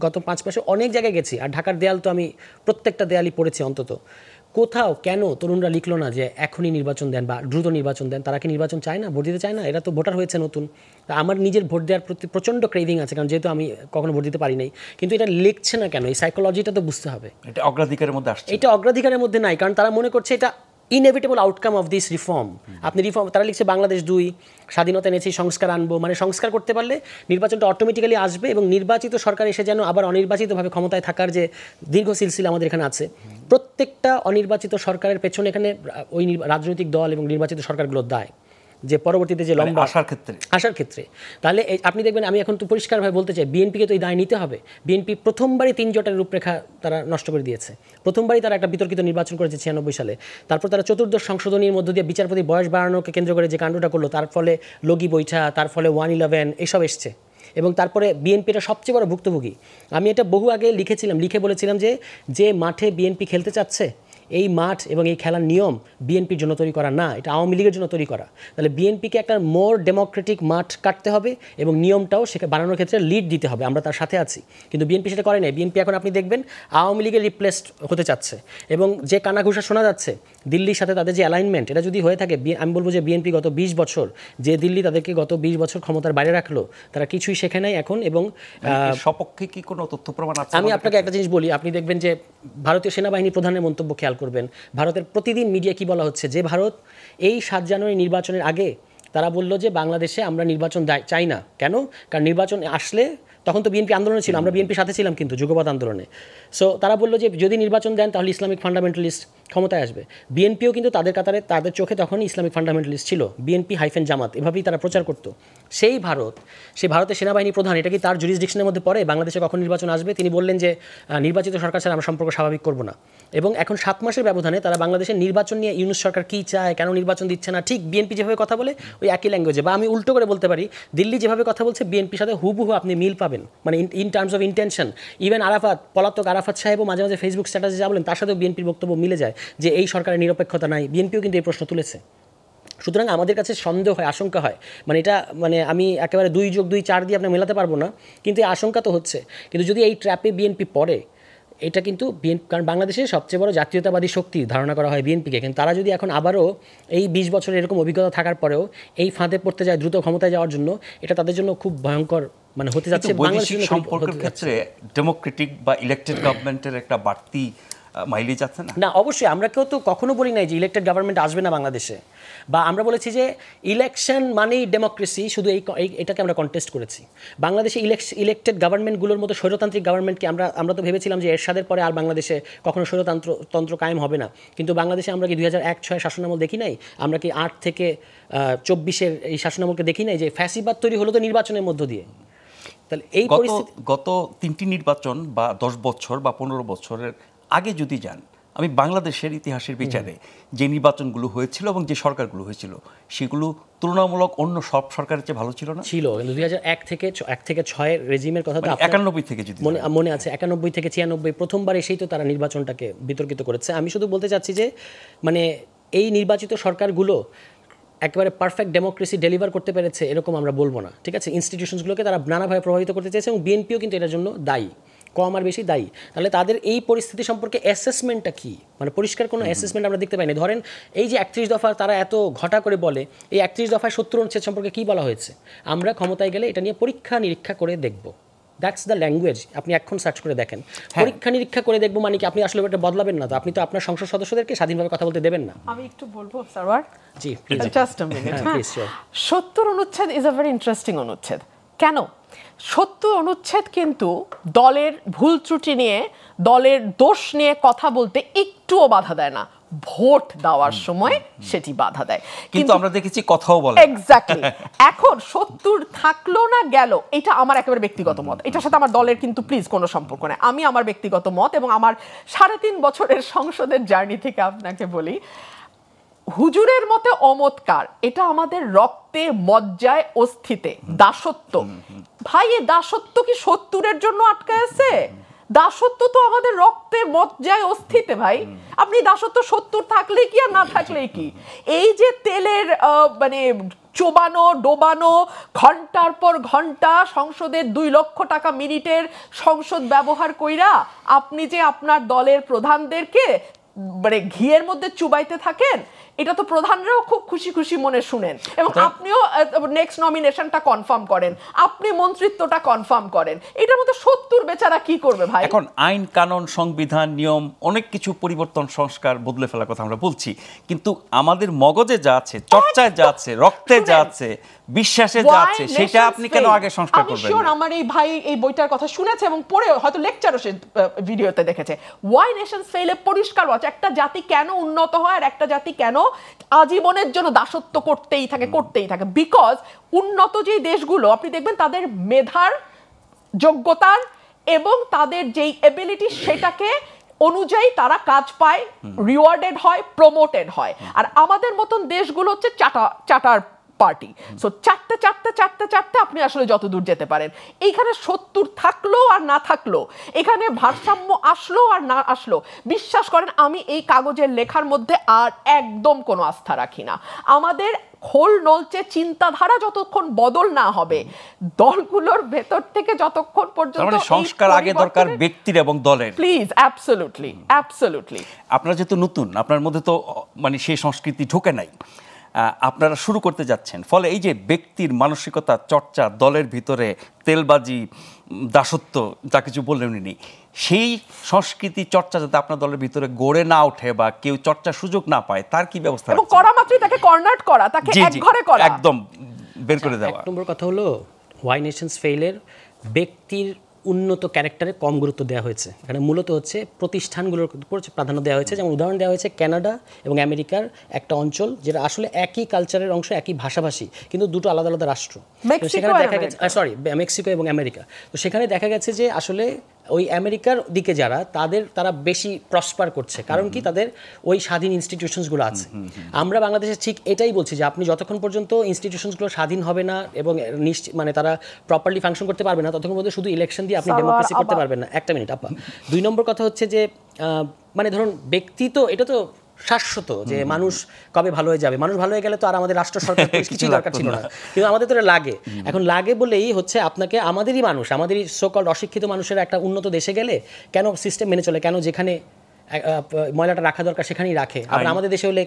গত 5 মাসে অনেক জায়গায় গেছি, আর ঢাকার দেয়াল তো আমি প্রত্যেকটা দেয়ালই পড়েছি অন্তত। কোথাও কেন তরুণরা লিখলো না যে এখনই নির্বাচন দেন বা দ্রুত নির্বাচন দেন? তারা কি নির্বাচন চায় না, ভোট দিতে চায় না? এরা তো ভোটার হয়েছে নতুন। আমার নিজের ভোট দেওয়ার প্রতি প্রচণ্ড ক্রেভিং আছে, কারণ যেহেতু আমি কখনো ভোট দিতে পারি নাই, কিন্তু এটা লিখছে না কেন? এই সাইকোলজিটা তো বুঝতে হবে। এটা অগ্রাধিকারের মধ্যে আসছে, এটা অগ্রাধিকারের মধ্যে নাই, কারণ তারা মনে করছে এটা inevitable outcome of this reform. আপনি রিফর্ম, তারা লিখছে বাংলাদেশ 2, স্বাধীনতা এনেছি, সংস্কার আনবো, মানে সংস্কার করতে পারলে নির্বাচনটা অটোমেটিক্যালি আসবে এবং নির্বাচিত সরকার এসে যেন আবার অনির্বাচিতভাবে ক্ষমতায় থাকার যে দীর্ঘ সিলসিলা আমাদের এখানে আছে, প্রত্যেকটা অনির্বাচিত সরকারের পেছনে এখানে ওই রাজনৈতিক দল এবং নির্বাচিত সরকারগুলোর দায়, যে পরবর্তীতে যে লম্বা আসার ক্ষেত্রে। তাহলে আপনি দেখবেন, আমি এখন তো পরিষ্কারভাবে বলতে চাই, বিএনপিকে তো এই দায় নিতে হবে। বিএনপি প্রথমবারই 3 জোটের রূপরেখা তারা নষ্ট করে দিয়েছে। প্রথমবারই তারা একটা বিতর্কিত নির্বাচন করেছে 96 সালে। তারপর তারা 14দশ সংশোধনীর মধ্য দিয়ে বিচারপতি বয়স বাড়ানোকে কেন্দ্র করে যে কাণ্ডটা করলো, তার ফলে লগি বৈঠা, তার ফলে 111 এসব এসছে। এবং তারপরে বিএনপিটা সবচেয়ে বড় ভুক্তভোগী। আমি এটা বহু আগে লিখে বলেছিলাম যে মাঠে বিএনপি খেলতে চাচ্ছে, এই মাঠ এবং এই খেলার নিয়ম বিএনপির জন্য তৈরি করা না, এটা আওয়ামী লীগের জন্য তৈরি করা। তাহলে বিএনপিকে একটা মোর ডেমোক্রেটিক মাঠ কাটতে হবে এবং নিয়মটাও সেখানে বানানোর ক্ষেত্রে লিড দিতে হবে। আমরা তার সাথে আছি, কিন্তু বিএনপি সেটা করে নাই। বিএনপি এখন আপনি দেখবেন আওয়ামী লীগের রিপ্লেসড হতে চাচ্ছে, এবং যে কানাঘুষা শোনা যাচ্ছে দিল্লির সাথে তাদের যে অ্যালাইনমেন্ট, এটা যদি হয়ে থাকে, আমি বলবো যে বিএনপি গত 20 বছর, যে দিল্লি তাদেরকে গত 20 বছর ক্ষমতার বাইরে রাখলো, তারা কিছুই শেখে নাই এখন। এবং সপক্ষে কি কোনো তথ্য প্রমাণ আছে? আমি আপনাকে একটা জিনিস বলি, আপনি দেখবেন যে ভারতীয় সেনাবাহিনী প্রধানের মন্তব্য খেয়াল করবেন, ভারতের প্রতিদিন মিডিয়া কি বলা হচ্ছে, যে ভারত এই 7 জানুয়ারি নির্বাচনের আগে তারা বলল যে বাংলাদেশে আমরা নির্বাচন চাই না। কেন? কারণ নির্বাচন আসলে, তখন তো বিএনপি আন্দোলনে ছিল, আমরা বিএনপির সাথে ছিলাম কিন্তু যুগপৎ আন্দোলনে। সো তারা বললো যে যদি নির্বাচন দেন তাহলে ইসলামিক ফান্ডামেন্টালিস্ট ক্ষমতায় আসবে। বিএনপিও কিন্তু তাদের কাতারে, তাদের চোখে তখনই ইসলামিক ফান্ডামেন্টালিস্ট ছিল, বিএনপি হাইফেন জামাত, এভাবেই তারা প্রচার করতো। সেই ভারতের সেনাবাহিনী প্রধান, এটা কি তার জুরিসডিকশনের মধ্যে পড়ে বাংলাদেশে কখন নির্বাচন আসবে? তিনি বললেন যে নির্বাচিত সরকার ছাড়া আমরা সম্পর্ক স্বাভাবিক করবো না। এবং এখন 7 মাসের ব্যবধানে তারা বাংলাদেশের নির্বাচন নিয়ে, ইউনূস সরকার কী চায়, কেন নির্বাচন দিচ্ছে না, ঠিক বিএনপি যেভাবে কথা বলে ওই একই ল্যাঙ্গুয়েজে, বা আমি উল্টো করে বলতে পারি, দিল্লি যেভাবে কথা বলছে বিএনপির সাথে হুবহু আপনি মিল পাবেন, মানে in terms of intention. Even পলাতক আরাফাত সাহেবও মাঝে মাঝে ফেসবুক স্ট্যাটাসে যা বলেন তার সাথেও বিএনপির বক্তব্য মিলে যায়, যে এই সরকারের নিরপেক্ষতা নাই। বিএনপিও কিন্তু এই প্রশ্ন তুলেছে। সুতরাং আমাদের কাছে সন্দেহ হয়, আশঙ্কা হয়, মানে এটা, মানে আমি একেবারে 2 + 2 4 দিয়ে আপনার মেলাতে পারবো না, কিন্তু এই আশঙ্কা তো হচ্ছে। কিন্তু যদি এই ট্র্যাপে বিএনপি পড়ে, এটা কিন্তু কারণ বাংলাদেশের সবচেয়ে বড় জাতীয়তাবাদী শক্তি ধারণা করা হয় বিএনপিকে, কিন্তু তারা যদি এখন আবারও এই 20 বছরের এরকম অভিজ্ঞতা থাকার পরেও এই ফাঁদে পড়তে যায় দ্রুত ক্ষমতায় যাওয়ার জন্য, এটা তাদের জন্য খুব ভয়ঙ্কর মানে হতে যাচ্ছে। বৈদেশিক সম্পর্কের ক্ষেত্রে ডেমোক্রেটিক বা ইলেক্টেড গভর্নমেন্টের একটা বাড়তি মাইলেজ আছে না? না, অবশ্যই। আমরা কেউ তো কখনো বলি নাই যে ইলেক্টেড গভর্নমেন্ট আসবে না বাংলাদেশে, বা আমরা বলেছি যে ইলেকশন মানেই ডেমোক্রেসি, শুধু এটাকে আমরা কন্টেস্ট করেছি। বাংলাদেশে ইলেক্টেড গভর্নমেন্টগুলোর মতো স্বৈরতান্ত্রিক গভর্নমেন্টকে আমরা তো ভেবেছিলাম যে এরশাদের পরে আর বাংলাদেশে কখনো স্বৈরতন্ত্র কায়েম হবে না, কিন্তু বাংলাদেশে আমরা কি 2001-06 শাসনামল দেখি নাই? আমরা কি 8 থেকে 24-এর এই শাসনামলকে দেখি নাই? যে ফ্যাসিবাদ তৈরি হলো তো নির্বাচনের মধ্য দিয়ে। তাহলে এই গত 3টি নির্বাচন বা 10 বছর বা 15 বছরের আগে যদি যান, আমি বাংলাদেশের ইতিহাসের বিচারে যে নির্বাচনগুলো হয়েছিল এবং যে সরকারগুলো হয়েছিল, সেগুলো তুলনামূলক অন্য সব সরকারের চেয়ে ভালো ছিল না? ছিল, কিন্তু 2001 থেকে 6 রেজিমের কথা, 91 থেকে যদি মনে আছে, 91 থেকে 96 প্রথমবার এসেই তো তারা নির্বাচনটাকে বিতর্কিত করেছে। আমি শুধু বলতে চাচ্ছি যে মানে এই নির্বাচিত সরকারগুলো একেবারে পারফেক্ট ডেমোক্রেসি ডেলিভার করতে পেরেছে এরকম আমরা বলবো না, ঠিক আছে? ইনস্টিটিউশনসগুলোকে তারা নানাভাবে প্রভাবিত করতে চেয়েছে, এবং বিএনপিও কিন্তু এটার জন্য দায়ী, কম আর বেশি দায়ী। তাহলে তাদের এই পরিস্থিতি সম্পর্কে অ্যাসেসমেন্টটা কী, মানে পরিষ্কার কোনো অ্যাসেসমেন্ট আমরা দেখতে পাইনি। ধরেন এই যে 31 দফা তারা এত ঘটা করে বলে, এই 31 দফায় 70 অনুচ্ছেদ সম্পর্কে কী বলা হয়েছে? আমরা ক্ষমতায় গেলে এটা নিয়ে পরীক্ষা নিরীক্ষা করে দেখব। That's the language. আপনি এখন সার্চ করে দেখেন, পরীক্ষা নিরীক্ষা করে দেখবো, মানে কি আপনি আসলে এটা বদলাবেন না তো? আপনি তো আপনার সংসদ সদস্যদেরকে স্বাধীনভাবে কথা বলতে দেবেন না। আমি একটু বলবো সারওয়ার, জি জাস্ট আ মিনিট। 70 অনুচ্ছেদ ইজ আ ভেরি ইন্টারেস্টিং অনুচ্ছেদ। কেন? 70 অনুচ্ছেদ কিন্তু দলের ভুল ত্রুটি নিয়ে, দলের দোষ নিয়ে কথা বলতে একটুও বাধা দেয় না, ভোট দেওয়ার সময় সেটি বাধা দেয়, কিন্তু আমরা দেখেছি কথাও বলে। এক্স্যাক্টলি। এখন 70 থাকলো না গেল, এটা আমার একেবারে ব্যক্তিগত মত, এটার সাথে আমার দলের কিন্তু প্লিজ কোনো সম্পর্ক নেই। আমি আমার ব্যক্তিগত মত এবং আমার 3.5 বছরের সংসদের জার্নি থেকে আপনাকে বলি, হুজুরের মতে অমৎকার, এটা আমাদের রক্তে মজ্জায় অস্থিতে দাসত্ব। ভাই, এ দাসত্ব কি 70-এর জন্য আটকায় আছে? দাসত্ব তো আমাদের রক্তে মজ্জায় অস্থিতে ভাই। আপনি দাসত্ব 70 থাকলে কি আর না থাকলে কি? এই যে তেলের মানে চোবানো ডোবানো, ঘন্টার পর ঘন্টা সংসদের 2 লক্ষ টাকা মিনিটের সংসদ ব্যবহার কইরা আপনি যে আপনার দলের প্রধানদেরকে মানে ঘিয়ের মধ্যে চুবাইতে থাকেন, এটা তো প্রধানরাও খুব খুশি খুশি মনে শুনেন, এবং আপনিও নেক্সট নমিনেশনটা কনফার্ম করেন, আপনি মন্ত্রিত্বটা কনফার্ম করেন, এটার মধ্যে 70 বেচারা কি করবে ভাই? এখন আইন কানুন সংবিধান নিয়ম অনেক কিছু পরিবর্তন সংস্কার বদলে ফেলার কথা আমরা বলছি, কিন্তু আমাদের মগজে যা আছে, চর্চায় যা আছে, রক্তে যা আছে, বিশ্বাসে যা আছে, সেটা আপনি কেন আগে সংস্কার করবেন? আমি শিওর আমার এই ভাই এই বইটার কথা শুনেছে এবং পড়ে হয়তো লেকচারও সে ভিডিওতে দেখেছে। ওয়াই নেশনস ফেইলে পরিষ্কার আছে একটা জাতি কেন উন্নত হয় আর একটা জাতি কেন আজীবনের জন্য দাসত্ব করতেই থাকে। বিকজ উন্নত যে দেশগুলো আপনি দেখবেন তাদের মেধার, যোগ্যতার এবং তাদের যেই এবিলিটি সেটাকে অনুযায়ী তারা কাজ পায়, রিওয়ার্ডেড হয়, প্রমোটেড হয়। আর আমাদের মতন দেশগুলো হচ্ছে চাটার পার্টি। সো চারটে আপনি আসলে যত দূর যেতে পারেন। এইখানে 70 থাকলো আর না থাকলো, এখানে ভারসাম্য আসলো আর না আসলো, বিশ্বাস করেন আমি এই কাগজের লেখার মধ্যে আর একদম কোনো আস্থা রাখি না। আমাদের খোল নলচে চিন্তাধারা যতক্ষণ বদল না হবে, দলগুলোর ভেতর থেকে যতক্ষণ পর্যন্ত সংস্কার আগে দরকার ব্যক্তির এবং দলের। Please, absolutely. আপনারা যেহেতু নতুন, আপনার মধ্যে তো মানে সেই সংস্কৃতি ঢোকে নাই, আপনারা শুরু করতে যাচ্ছেন, ফলে এই যে ব্যক্তির মানসিকতা চর্চা, দলের ভিতরে তেলবাজি, দাসত্ব যা কিছু বললেন উনি, সেই সংস্কৃতি চর্চা যাতে আপনার দলের ভিতরে গড়ে না ওঠে বা কেউ চর্চার সুযোগ না পায়, তার কি ব্যবস্থা? এবং করা মাত্রই তাকে কর্নার করা, তাকে একঘরে করা, একদম বের করে দেওয়া। এক নম্বর কথা হলো ওয়াই নেশনস ফেইলের ব্যক্তির উন্নত ক্যারেক্টারে কম গুরুত্ব দেওয়া হয়েছে। এখানে মূলত হচ্ছে প্রতিষ্ঠানগুলোর উপর প্রাধান্য দেওয়া হয়েছে। যেমন উদাহরণ দেওয়া হয়েছে কানাডা এবং আমেরিকার একটা অঞ্চল যেটা আসলে একই কালচারের অংশ, একই ভাষাভাষী, কিন্তু দুটো আলাদা আলাদা রাষ্ট্র। সেখানে দেখা গেছে মেক্সিকো এবং আমেরিকা। তো সেখানে দেখা গেছে যে আসলে ওই আমেরিকার দিকে যারা তারা বেশি প্রসপার করছে, কারণ কি তাদের ওই স্বাধীন ইনস্টিটিউশনসগুলো আছে। আমরা বাংলাদেশে ঠিক এটাই বলছি যে আপনি যতক্ষণ পর্যন্ত ইনস্টিটিউশনসগুলো স্বাধীন হবে না এবং মানে তারা প্রপারলি ফাংশন করতে পারবে না, ততক্ষণ পর্যন্ত শুধু ইলেকশন দিয়ে আপনি ডেমোক্রেসি করতে পারবেন না। একটা মিনিট আপা। 2 নম্বর কথা হচ্ছে যে মানে ধরুন ব্যক্তি তো এটা তো শাশ্বত যে মানুষ কবে ভালো হয়ে যাবে, মানুষ ভালো হয়ে গেলে তো আর আমাদের রাষ্ট্র সরকার কিছু দরকার ছিল না, কিন্তু আমাদের তো লাগে। এখন লাগে বলেই হচ্ছে আপনাকে আমাদেরই সো-কল্ড অশিক্ষিত মানুষের একটা উন্নত দেশে গেলে কেন সিস্টেম মেনে চলে, কেন যেখানে ময়লাটা রাখা দরকার সেখানেই রাখে। আবার আমাদের দেশে হলে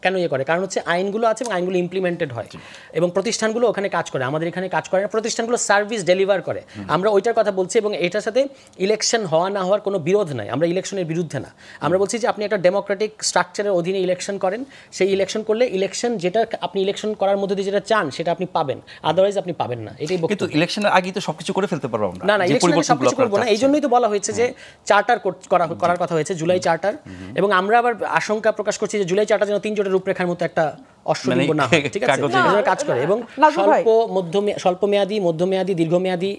কেন করে? কারণ হচ্ছে আইনগুলো আছে এবং আইনগুলো ইমপ্লিমেন্টেড হয় এবং প্রতিষ্ঠানগুলো ওখানে কাজ করে। আমাদের এখানে কাজ করে না, প্রতিষ্ঠানগুলো সার্ভিস ডেলিভার করে। আমরা ওইটার কথা বলছি এবং এটার সাথে ইলেকশন হওয়া না হওয়ার কোনো বিরোধ নাই। আমরা ইলেকশনের বিরুদ্ধে না। আমরা বলছি যে আপনি একটা ডেমোক্রেটিক স্ট্রাকচারের অধীনে ইলেকশন করেন, সেই ইলেকশন করলে ইলেকশন যেটা আপনি ইলেকশন করার মধ্যে দিয়ে যেটা চান সেটা আপনি পাবেন, আদারওয়াইজ আপনি পাবেন না। এটাই বক্তব্য। কিন্তু ইলেকশনের আগেই তো সবকিছু করে ফেলতে পারবো আমরা। না, ইলেকশনে সবকিছু করবো না। এই জন্যই তো বলা হয়েছে যে চার্টার করার কথা হয়েছে, জুলাই চার্টার। এবং আমরা আবার আশঙ্কা প্রকাশ করছি যে জুলাই চার্টার যেন 3 জোটের রূপরেখার মতো একটা অশ্বলিঙ্গ না হয়, ঠিক আছে? কাজ করে এবং স্বল্প মেয়াদী, মধ্যমেয়াদী, দীর্ঘমেয়াদী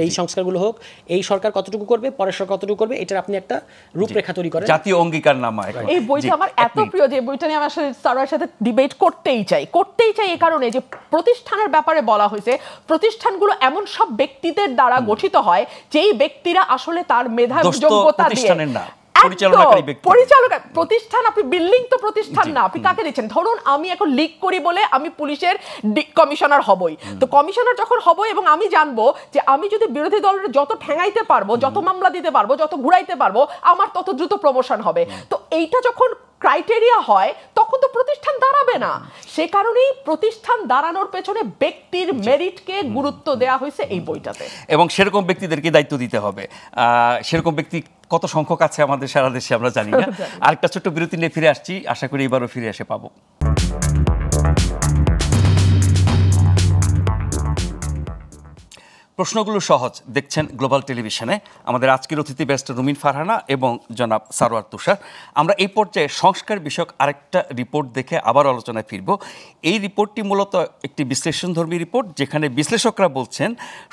এই সংস্কারগুলো হোক। এই সরকার কতটুকু করবে, পরের সরকার কতটুকু করবে, এটার আপনি একটা রূপরেখা তৈরি করেন, জাতীয় অঙ্গীকারনামা। এই বইটা আমার এত প্রিয় যে বইটা নিয়ে আমি আসলে স্যারের সাথে ডিবেট করতেই চাই এই কারণে যে প্রতিষ্ঠানের ব্যাপারে বলা হয়েছে প্রতিষ্ঠানগুলো এমন সব ব্যক্তিদের দ্বারা গঠিত হয় যেই ব্যক্তিরা আসলে তার মেধা যোগ্যতা দিয়ে প্রতিষ্ঠান। আপনি বিল্ডিং তো প্রতিষ্ঠান না, আপনি কাকে দিচ্ছেন? ধরুন আমি এখন লিক করি বলে আমি পুলিশের কমিশনার হবই, তো কমিশনার যখন হবো এবং আমি জানবো যে আমি যদি বিরোধী দলের যত ঠেঙাইতে পারবো, যত মামলা দিতে পারবো, যত ঘুরাইতে পারবো, আমার তত দ্রুত প্রমোশন হবে। তো এইটা যখন ক্রাইটেরিয়া হয় তখন তো প্রতিষ্ঠান দাঁড়াবে না। সে কারণেই প্রতিষ্ঠান দাঁড়ানোর পেছনে ব্যক্তির মেরিটকে গুরুত্ব দেওয়া হয়েছে এই বইটাতে, এবং সেরকম ব্যক্তিদেরকে দায়িত্ব দিতে হবে। সেরকম ব্যক্তি কত সংখ্যক আছে আমাদের সারা দেশে আমরা জানি না। আরেকটা ছোট্ট বিরতি নিয়ে ফিরে আসছি, আশা করি এবারও ফিরে এসে পাবো। প্রশ্নগুলো সহজ, দেখছেন গ্লোবাল টেলিভিশনে। আমাদের আজকের অতিথি ব্যারিস্টার রুমিন ফারহানা এবং জনাব সারোয়ার তুষার। আমরা এই পর্যায়ে সংস্কার বিষয়ক আরেকটা রিপোর্ট দেখে আবার আলোচনায় ফিরব। এই রিপোর্টটি মূলত একটি বিশ্লেষণধর্মী রিপোর্ট, যেখানে বিশ্লেষকরা বলছেন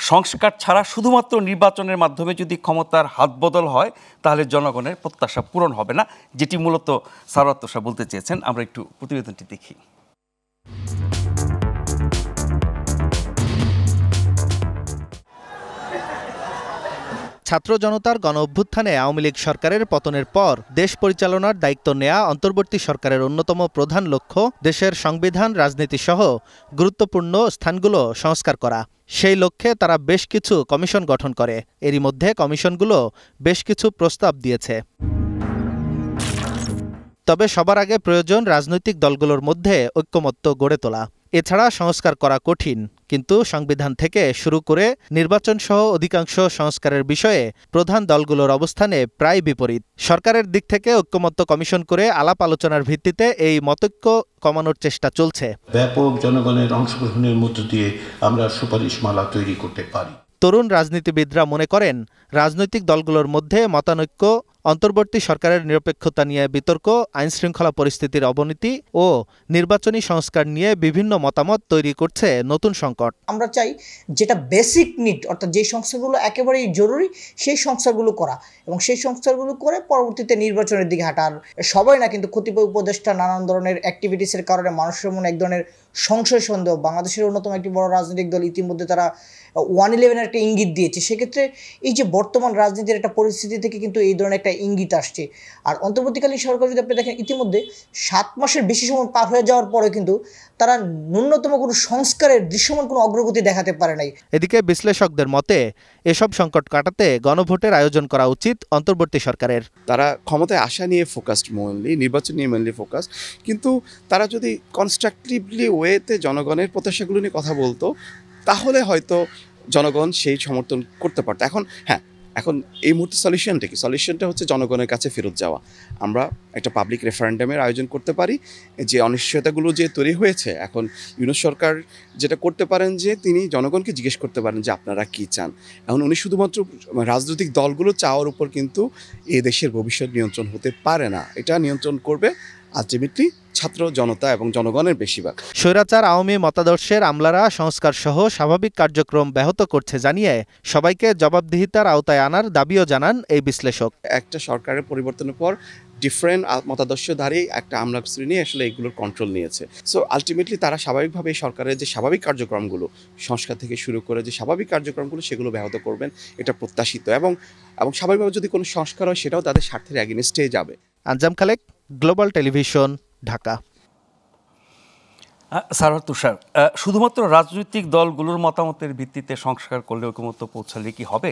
সংস্কার ছাড়া শুধুমাত্র নির্বাচনের মাধ্যমে যদি ক্ষমতার হাতবদল হয় তাহলে জনগণের প্রত্যাশা পূরণ হবে না, যেটি মূলত সারোয়ার তুষার বলতে চেয়েছেন। আমরা একটু প্রতিবেদনটি দেখি। ছাত্র জনতার গণ অভ্যুত্থানে আওয়ামী লীগ সরকারের পতনের পর দেশ পরিচালনার দায়িত্ব নেয়া অন্তর্বর্তী সরকারের অন্যতম প্রধান লক্ষ্য দেশের সংবিধান, রাজনীতি সহ গুরুত্বপূর্ণ স্থানগুলো সংস্কার করা। সেই লক্ষ্যে তারা বেশ কিছু কমিশন গঠন করে। এরই মধ্যে কমিশনগুলো বেশ কিছু প্রস্তাব দিয়েছে। তবে সবার আগে প্রয়োজন রাজনৈতিক দলগুলোর মধ্যে ঐক্যমত্য গড়ে তোলা। এছাড়া সংস্কার করা কঠিন, কিন্তু সংবিধান থেকে শুরু করে নির্বাচন সহ অধিকাংশ সংস্কারের বিষয়ে প্রধান দলগুলোর অবস্থানে প্রায় বিপরীত। সরকারের দিক থেকে ঐক্যমত্য কমিশন করে আলাপ আলোচনার ভিত্তিতে এই মতৈক্য কমানোর চেষ্টা চলছে। ব্যাপক জনগণের অংশগ্রহণের মধ্য দিয়ে আমরা সুপারিশমালা তৈরি করতে পারি। তরুণ রাজনীতিবিদরা মনে করেন, রাজনৈতিক দলগুলোর মধ্যে মতানৈক্য অন্তর্বর্তী সরকারের নিরপেক্ষতা নিয়ে বিতর্ক, আইনশৃঙ্খলা পরিস্থিতির অবনতি ও নির্বাচনী সংস্কার নিয়ে বিভিন্ন মতামত তৈরি করছে নতুন সংকট। আমরা চাই যেটা বেসিক নিড, অর্থাৎ যে সংস্কারগুলো একেবারেই জরুরি সেই সংস্কারগুলো করা, এবং সেই সংস্কারগুলো করে পরবর্তীতে নির্বাচনের দিকে হাঁটার। সবাই না, কিন্তু কতিপয় উপদেষ্টা নানান ধরনের অ্যাক্টিভিটিসের কারণে মানুষের মনে এক ধরনের সংশয় সন্দেহ। বাংলাদেশের অন্যতম একটি বড় রাজনৈতিক দল ইতিমধ্যে তারা 111 একটা ইঙ্গিত দিয়েছে। সেক্ষেত্রে এই যে বর্তমান রাজনীতির একটা পরিস্থিতি থেকে কিন্তু এই ধরনের একটা ইঙ্গিত আসছে। আর অন্তর্বর্তীকালীন সরকার যদি আপনি দেখেন, ইতিমধ্যে 7 মাসের বেশি সময় পার হয়ে যাওয়ার পরে কিন্তু তারা ন্যূনতম কোনো সংস্কারের দৃশ্যমান কোনো অগ্রগতি দেখাতে পারে নাই। এদিকে বিশ্লেষকদের মতে এসব সংকট কাটাতে গণভোটের আয়োজন করা উচিত অন্তর্বর্তী সরকারের। তারা ক্ষমতায় আসা নিয়ে ফোকাসড, মেইনলি নির্বাচন নিয়ে মেইনলি ফোকাস, কিন্তু তারা যদি কনস্ট্রাকটিভলি ওয়েতে জনগণের প্রত্যাশাগুলো নিয়ে কথা বলতো, তাহলে হয়তো জনগণ সেই সমর্থন করতে পারতো। এখন এই মুহূর্তে সলিউশনটা কি? সলিউশনটা হচ্ছে জনগণের কাছে ফেরত যাওয়া। আমরা একটা পাবলিক রেফারেন্ডামের আয়োজন করতে পারি। যে অনিশ্চয়তাগুলো যে তৈরি হয়েছে, এখন ইউনূস সরকার যেটা করতে পারেন যে তিনি জনগণকে জিজ্ঞেস করতে পারেন যে আপনারা কি চান। এখন উনি শুধুমাত্র রাজনৈতিক দলগুলো চাওয়ার উপর কিন্তু এই দেশের ভবিষ্যৎ নিয়ন্ত্রণ হতে পারে না। এটা নিয়ন্ত্রণ করবে আলটিমেটলি ছাত্র জনতা এবং জনগণের বেশিরভাগ। স্বৈরাচার আওয়ামী মতাদর্শের আমলারা সংস্কার সহ স্বাভাবিক কার্যক্রম ব্যাহত করছে জানিয়ে সবাইকে জবাবদিহিতার আওতায় আনার দাবিও জানান এই বিশ্লেষক। একটা সরকারের পরিবর্তনের পর ডিফারেন্ট মতাদর্শধারী একটা আমলা শ্রেণী আসলে এগুলোর কন্ট্রোল নিয়েছে। সো আলটিমেটলি তারা স্বাভাবিকভাবে সরকারের যে স্বাভাবিক কার্যক্রমগুলো, সংস্কার থেকে শুরু করে যে স্বাভাবিক কার্যক্রমগুলো, সেগুলো ব্যাহত করবেন, এটা প্রত্যাশিত। এবং স্বাভাবিকভাবে যদি কোনো সংস্কার হয় সেটাও তাদের স্বার্থের এগেইনস্টে যাবে। আঞ্জাম খালেক, গ্লোবাল টেলিভিশন, ঢাকা। সারোয়ার তুষার, শুধুমাত্র রাজনৈতিক দলগুলোর মতামতের ভিত্তিতে সংস্কার করলে ঐকমত্য পৌঁছালে কি হবে?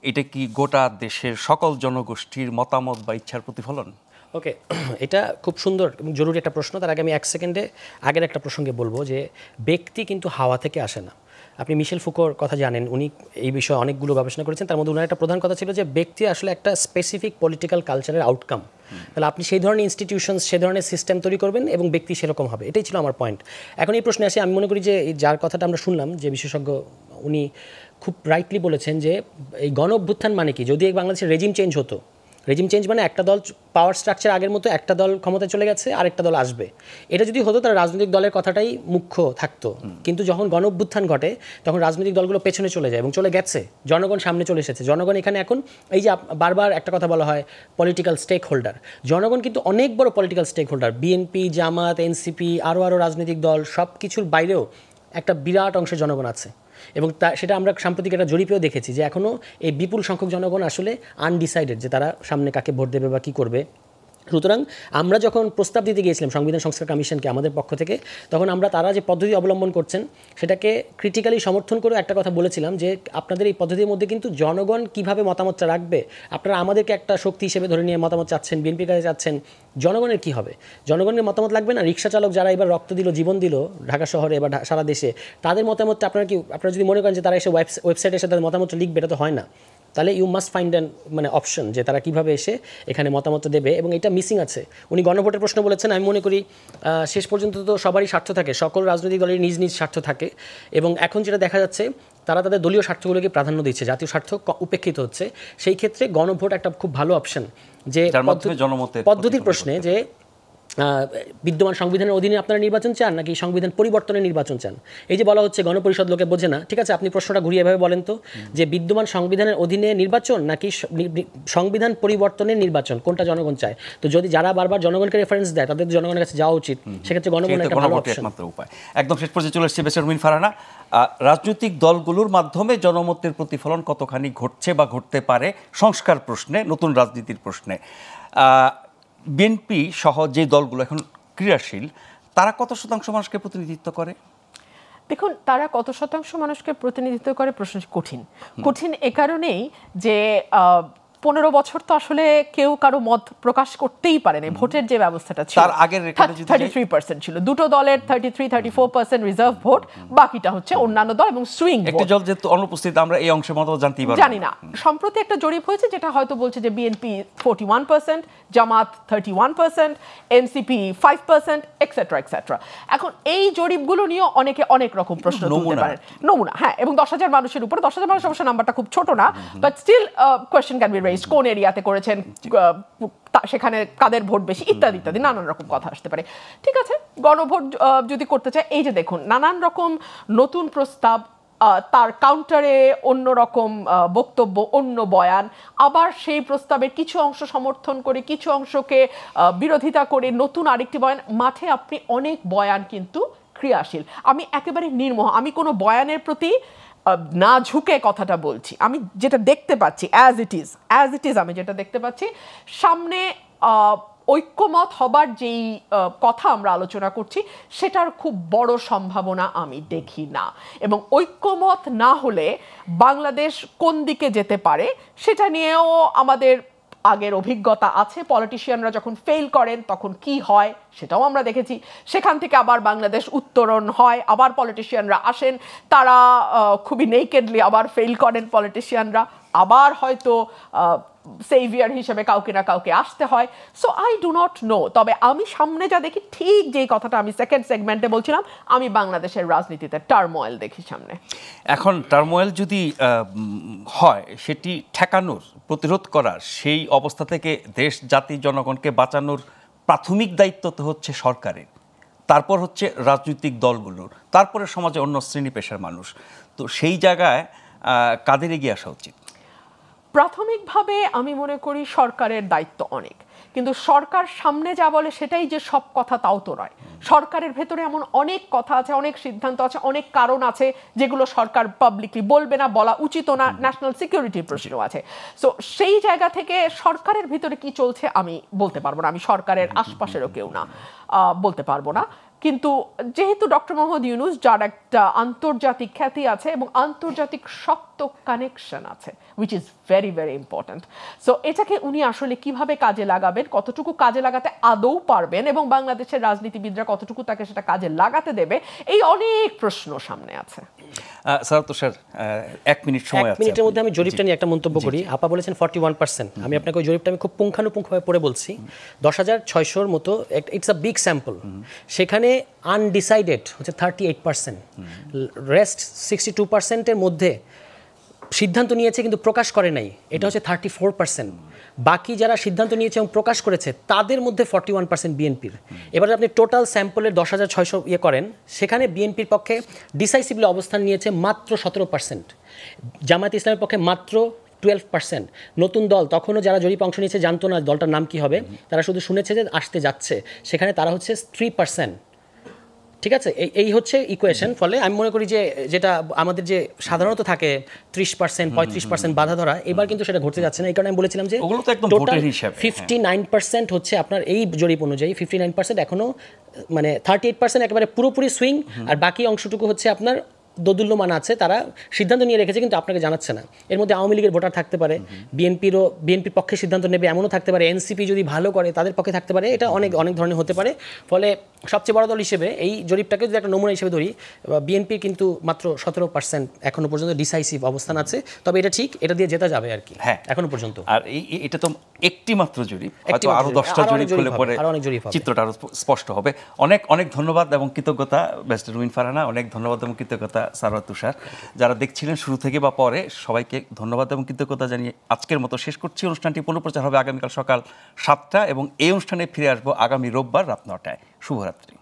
এটা কি গোটা দেশের সকল জনগোষ্ঠীর মতামত বা ইচ্ছার প্রতিফলন? ওকে, এটা খুব সুন্দর এবং জরুরি একটা প্রশ্ন। তার আগে আমি 1 সেকেন্ডে আগের একটা প্রসঙ্গে বলবো যে ব্যক্তি কিন্তু হাওয়া থেকে আসে না। আপনি মিশেল ফুকোর কথা জানেন, উনি এই বিষয়ে অনেকগুলো গবেষণা করেছেন। তার মধ্যে ওনার একটা প্রধান কথা ছিল যে ব্যক্তি আসলে একটা স্পেসিফিক পলিটিক্যাল কালচারের আউটকাম। তাহলে আপনি সেই ধরনের ইনস্টিটিউশনস, সেই ধরনের সিস্টেম তৈরি করবেন এবং ব্যক্তি সেরকম হবে। এটাই ছিল আমার পয়েন্ট। এখন এই প্রশ্নে আসি, আমি মনে করি যে যার কথাটা আমরা শুনলাম, যে বিশেষজ্ঞ, উনি খুব রাইটলি বলেছেন যে এই গণ অভ্যুত্থান মানে কি? যদি বাংলাদেশের রেজিম চেঞ্জ হতো, রেজিম চেঞ্জ মানে একটা দল পাওয়ার স্ট্রাকচার আগের মতো, একটা দল ক্ষমতায় চলে গেছে, আরেকটা দল আসবে, এটা যদি হতো তাহলে রাজনৈতিক দলের কথাটাই মুখ্য থাকতো। কিন্তু যখন গণ অভ্যুত্থান ঘটে তখন রাজনৈতিক দলগুলো পেছনে চলে যায় এবং চলে গেছে, জনগণ সামনে চলে এসেছে। জনগণ এখানে এখন, এই যে বারবার একটা কথা বলা হয় পলিটিক্যাল স্টেক হোল্ডার, জনগণ কিন্তু অনেক বড় পলিটিক্যাল স্টেক হোল্ডার। বিএনপি, জামাত, এনসিপি, আরও রাজনৈতিক দল, সব কিছুর বাইরেও একটা বিরাট অংশের জনগণ আছে। এবং সেটা আমরা সাম্প্রতিক একটা জরিপেও দেখেছি যে এখনও এই বিপুল সংখ্যক জনগণ আসলে আনডিসাইডেড যে তারা সামনে কাকে ভোট দেবে বা কী করবে। সুতরাং আমরা যখন প্রস্তাব দিতে গিয়েছিলাম সংবিধান সংস্কার কমিশনকে আমাদের পক্ষ থেকে, তখন আমরা তারা যে পদ্ধতি অবলম্বন করছেন সেটাকে ক্রিটিক্যালি সমর্থন করে একটা কথা বলেছিলাম যে আপনাদের এই পদ্ধতির মধ্যে কিন্তু জনগণ কিভাবে মতামতটা রাখবে, আপনারা আমাদেরকে একটা শক্তি হিসেবে ধরে নিয়ে মতামত চাচ্ছেন, বিএনপির কাছে চাচ্ছেন, জনগণের কি হবে? জনগণের মতামত লাগবে না? রিক্সা চালক যারা এবার রক্ত দিল, জীবন দিল ঢাকা শহরে বা সারা দেশে, তাদের মতামতটা আপনারা যদি মনে করেন যে তারা এসে ওয়েবসাইটে এসে তাদের মতামতটা লিখবে, এটা তো হয় না। তাহলে you must find an option যে তারা কীভাবে এসে এখানে মতামত দেবে, এবং এটা মিসিং আছে। উনি গণভোটের প্রশ্ন বলেছেন, আমি মনে করি শেষ পর্যন্ত তো সবারই স্বার্থ থাকে, সকল রাজনৈতিক দলের নিজ নিজ স্বার্থ থাকে, এবং এখন যেটা দেখা যাচ্ছে তারা তাদের দলীয় স্বার্থগুলোকে প্রাধান্য দিচ্ছে, জাতীয় স্বার্থ উপেক্ষিত হচ্ছে। সেই ক্ষেত্রে গণভোট একটা খুব ভালো অপশন, যে পদ্ধতির প্রশ্নে যে বিদ্যমান সংবিধানের অধীনে আপনারা নির্বাচন চান নাকি সংবিধান পরিবর্তনের নির্বাচন চান। এই যে বলা হচ্ছে গণপরিষদ লোকে বোঝে না, ঠিক আছে, আপনি প্রশ্নটা ঘুরিয়ে এভাবে বলেন তো, যে বিদ্যমান সংবিধানের অধীনে নির্বাচন নাকি সংবিধান পরিবর্তনের নির্বাচন, কোনটা জনগণ চায়? তো যদি যারা বারবার জনগণকে রেফারেন্স দেয় তাদের জনগণের কাছে যাওয়া উচিত, সেক্ষেত্রে গণভোট একটা ভালো অপশন। একদম শেষ পর্যায়ে চলে এসেছে বেসরমিন ফারহানা, রাজনৈতিক দলগুলোর মাধ্যমে জনমতের প্রতিফলন কতখানি ঘটছে বা ঘটতে পারে সংস্কার প্রশ্নে, নতুন রাজনীতির প্রশ্নে? বিএনপি সহ যে দলগুলো এখন ক্রিয়াশীল, তারা কত শতাংশ মানুষকে প্রতিনিধিত্ব করে? দেখুন, তারা কত শতাংশ মানুষকে প্রতিনিধিত্ব করে প্রশ্ন কঠিন এ কারণেই যে 15 বছর তো আসলে কেউ কারো মত প্রকাশ করতেই পারে না। ভোটের যে ব্যবস্থাটা ছিল তার আগের রেকর্ডে যদি 33% ছিল, দুটো দলের 33-34% রিজার্ভ ভোট, বাকিটা হচ্ছে অন্যান্য দল এবং সুইং ভোট। একটা দল যেহেতু অনুপস্থিত, আমরা এই অংশের মতো জানতেই পারবো জানি না। সম্প্রতি একটা জরিপ হয়েছে যেটা হয়তো বলছে যে বিএনপি 41%, জামাত 31%, এনসিপি 5%, এক্সেট্রা এক্সেট্রা। এখন এই জরিপগুলো নিয়ে অনেকে অনেক রকম প্রশ্ন তুলতে পারেন। নমুনা, হ্যাঁ, এবং 10,000 মানুষের উপরে, 10,000 মানুষ অবশ্য নাম্বারটা খুব ছোট না, but still question can be raised, কোন এরিয়াতে করেছেন, সেখানে কাদের ভোট বেশি, ইত্যাদি ইত্যাদি নানান রকম কথা আসতে পারে। ঠিক আছে, গণভোট যদি করতে চায়, এই যে দেখুন নানান রকম নতুন প্রস্তাব, তার কাউন্টারে অন্য রকম বক্তব্য, অন্য বয়ান, আবার সেই প্রস্তাবের কিছু অংশ সমর্থন করে কিছু অংশকে বিরোধিতা করে নতুন আরেকটি বয়ান। মাঠে আপনি অনেক বয়ান কিন্তু ক্রিয়াশীল। আমি একেবারে নির্মোহ, আমি কোনো বয়ানের প্রতি না ঝুঁকে কথাটা বলছি। আমি যেটা দেখতে পাচ্ছি অ্যাজ ইট ইজ আমি যেটা দেখতে পাচ্ছি, সামনে ঐক্যমত হবার যেই কথা আমরা আলোচনা করছি সেটার খুব বড় সম্ভাবনা আমি দেখি না। এবং ঐক্যমত না হলে বাংলাদেশ কোন দিকে যেতে পারে সেটা নিয়েও আমাদের আগের অভিজ্ঞতা আছে। পলিটিশিয়ানরা যখন ফেল করেন তখন কি হয় সেটাও আমরা দেখেছি। সেখান থেকে আবার বাংলাদেশ উত্তরণ হয়, আবার পলিটিশিয়ানরা আসেন, তারা খুবই নেকেডলি আবার ফেল করেন পলিটিশিয়ানরা, আবার হয়তো সেভিয়ার হিসেবে কাউকে না কাউকে আসতে হয়। So I do not know. তবে আমি সামনে যা দেখি, ঠিক যেই কথাটা আমি সেকেন্ড সেগমেন্টে বলছিলাম, আমি বাংলাদেশের রাজনীতিতে টার্মোয়েল দেখি সামনে। এখন টার্মোয়েল যদি হয়, সেটি ঠেকানোর, প্রতিরোধ করার, সেই অবস্থা থেকে দেশ জাতি জনগণকে বাঁচানোর প্রাথমিক দায়িত্ব তো হচ্ছে সরকারের, তারপর হচ্ছে রাজনৈতিক দলগুলোর, তারপরে সমাজে অন্য শ্রেণী পেশার মানুষ। তো সেই জায়গায় কাদের এগিয়ে আসা উচিত? প্রাথমিকভাবে আমি মনে করি সরকারের দায়িত্ব অনেক, কিন্তু সরকার সামনে যা বলে সেটাই যে সব কথা তাও তো নয়। সরকারের ভেতরে এমন অনেক কথা আছে, অনেক সিদ্ধান্ত আছে, অনেক কারণ আছে যেগুলো সরকার পাবলিকলি বলবে না, বলা উচিত না, ন্যাশনাল সিকিউরিটির প্রশ্ন আছে। সো সেই জায়গা থেকে সরকারের ভিতরে কি চলছে আমি বলতে পারবো না, আমি সরকারের আশপাশেরও কেউ না, বলতে পারবো না। কিন্তু যেহেতু ডক্টর মোহাম্মদ ইউনূস, যার একটা আন্তর্জাতিক খ্যাতি আছে এবং আন্তর্জাতিক শক্ত কানেকশন আছে, which is very very important, so এটাকে উনি আসলে কিভাবে কাজে লাগাবেন, কতটুকু কাজে লাগাতে আদৌ পারবেন এবং বাংলাদেশের রাজনীতিবিদরা কতটুকু তাকে সেটা কাজে লাগাতে দেবে, এই অনেক প্রশ্ন সামনে আছে। স্যার তুষার, 1 মিনিট সময় আছে। 1 মিনিটের মধ্যে আমি জরিপটা নিয়ে একটা মন্তব্য করি। আপা বলেছেন 41%, আমি আপনাকে ওই জরিপটা আমি খুব পুঙ্খানুপুঙ্খভাবে পড়ে বলছি। 10,600-র মতো, ইটস আ বিগ স্যাম্পল। সেখানে আনডিসাইডেড হচ্ছে 38%, রেস্ট 62%-এর মধ্যে সিদ্ধান্ত নিয়েছে কিন্তু প্রকাশ করে নাই, এটা হচ্ছে 34%। বাকি যারা সিদ্ধান্ত নিয়েছে এবং প্রকাশ করেছে তাদের মধ্যে 41% বিএনপির। এবারে আপনি টোটাল স্যাম্পলের 10,600 করেন, সেখানে বিএনপির পক্ষে ডিসাইসিভলি অবস্থান নিয়েছে মাত্র 17%, জামায়াত ইসলামের পক্ষে মাত্র 12%। নতুন দল, তখনও যারা জরিপে অংশ নিয়েছে জানতো না দলটার নাম কি হবে, তারা শুধু শুনেছে যে আসতে যাচ্ছে, সেখানে তারা হচ্ছে 3%। ঠিক আছে, এই হচ্ছে ইকুয়েশন। ফলে আমি মনে করি যে যেটা আমাদের যে সাধারণত থাকে 30%, 35% বাধা ধরা, এবার কিন্তু সেটা ঘটতে যাচ্ছে না। এই কারণে আমি বলেছিলাম যে টোটাল 59% হচ্ছে আপনার এই জরিপ অনুযায়ী 59% এখনো, মানে 38% একেবারে পুরোপুরি সুইং, আর বাকি অংশটুকু হচ্ছে আপনার দোদুল্যমান আছে, তারা সিদ্ধান্ত নিয়ে রেখেছে কিন্তু আপনাকে জানাচ্ছে না। এর মধ্যে আওয়ামী লীগের ভোটার থাকতে পারে, বিএনপির পক্ষে সিদ্ধান্ত নেবে এমনও থাকতে পারে, এনসিপি যদি ভালো করে তাদের পক্ষে থাকতে পারে, এটা অনেক অনেক ধরনের হতে পারে। ফলে সবচেয়ে বড় দল হিসেবে এই জরিপটাকে যদি একটা নমুনা হিসেবে ধরি, বিএনপির কিন্তু মাত্র 17% এখনো পর্যন্ত ডিসাইসিভ অবস্থান আছে। তবে এটা ঠিক, এটা দিয়ে জেতা যাবে আর কি, হ্যাঁ, এখনো পর্যন্ত। আর এটা তো একটি মাত্র জরিপ, হয়তো আরো 10টা জরিপ হলে পরে চিত্রটা আরো স্পষ্ট হবে। অনেক অনেক ধন্যবাদ এবং কৃতজ্ঞতা ব্যারিস্টার রুমিন ফারহানা, অনেক ধন্যবাদ এবং কৃতজ্ঞতা সারওয়ার তুষার। যারা দেখছিলেন শুরু থেকে বা পরে, সবাইকে ধন্যবাদ এবং কৃতজ্ঞতা জানিয়ে আজকের মতো শেষ করছি। অনুষ্ঠানটি পুনঃপ্রচার হবে আগামীকাল সকাল 7টা এবং এই অনুষ্ঠানে ফিরে আসবো আগামী রোববার রাত 9টায়। শুভরাত্রি।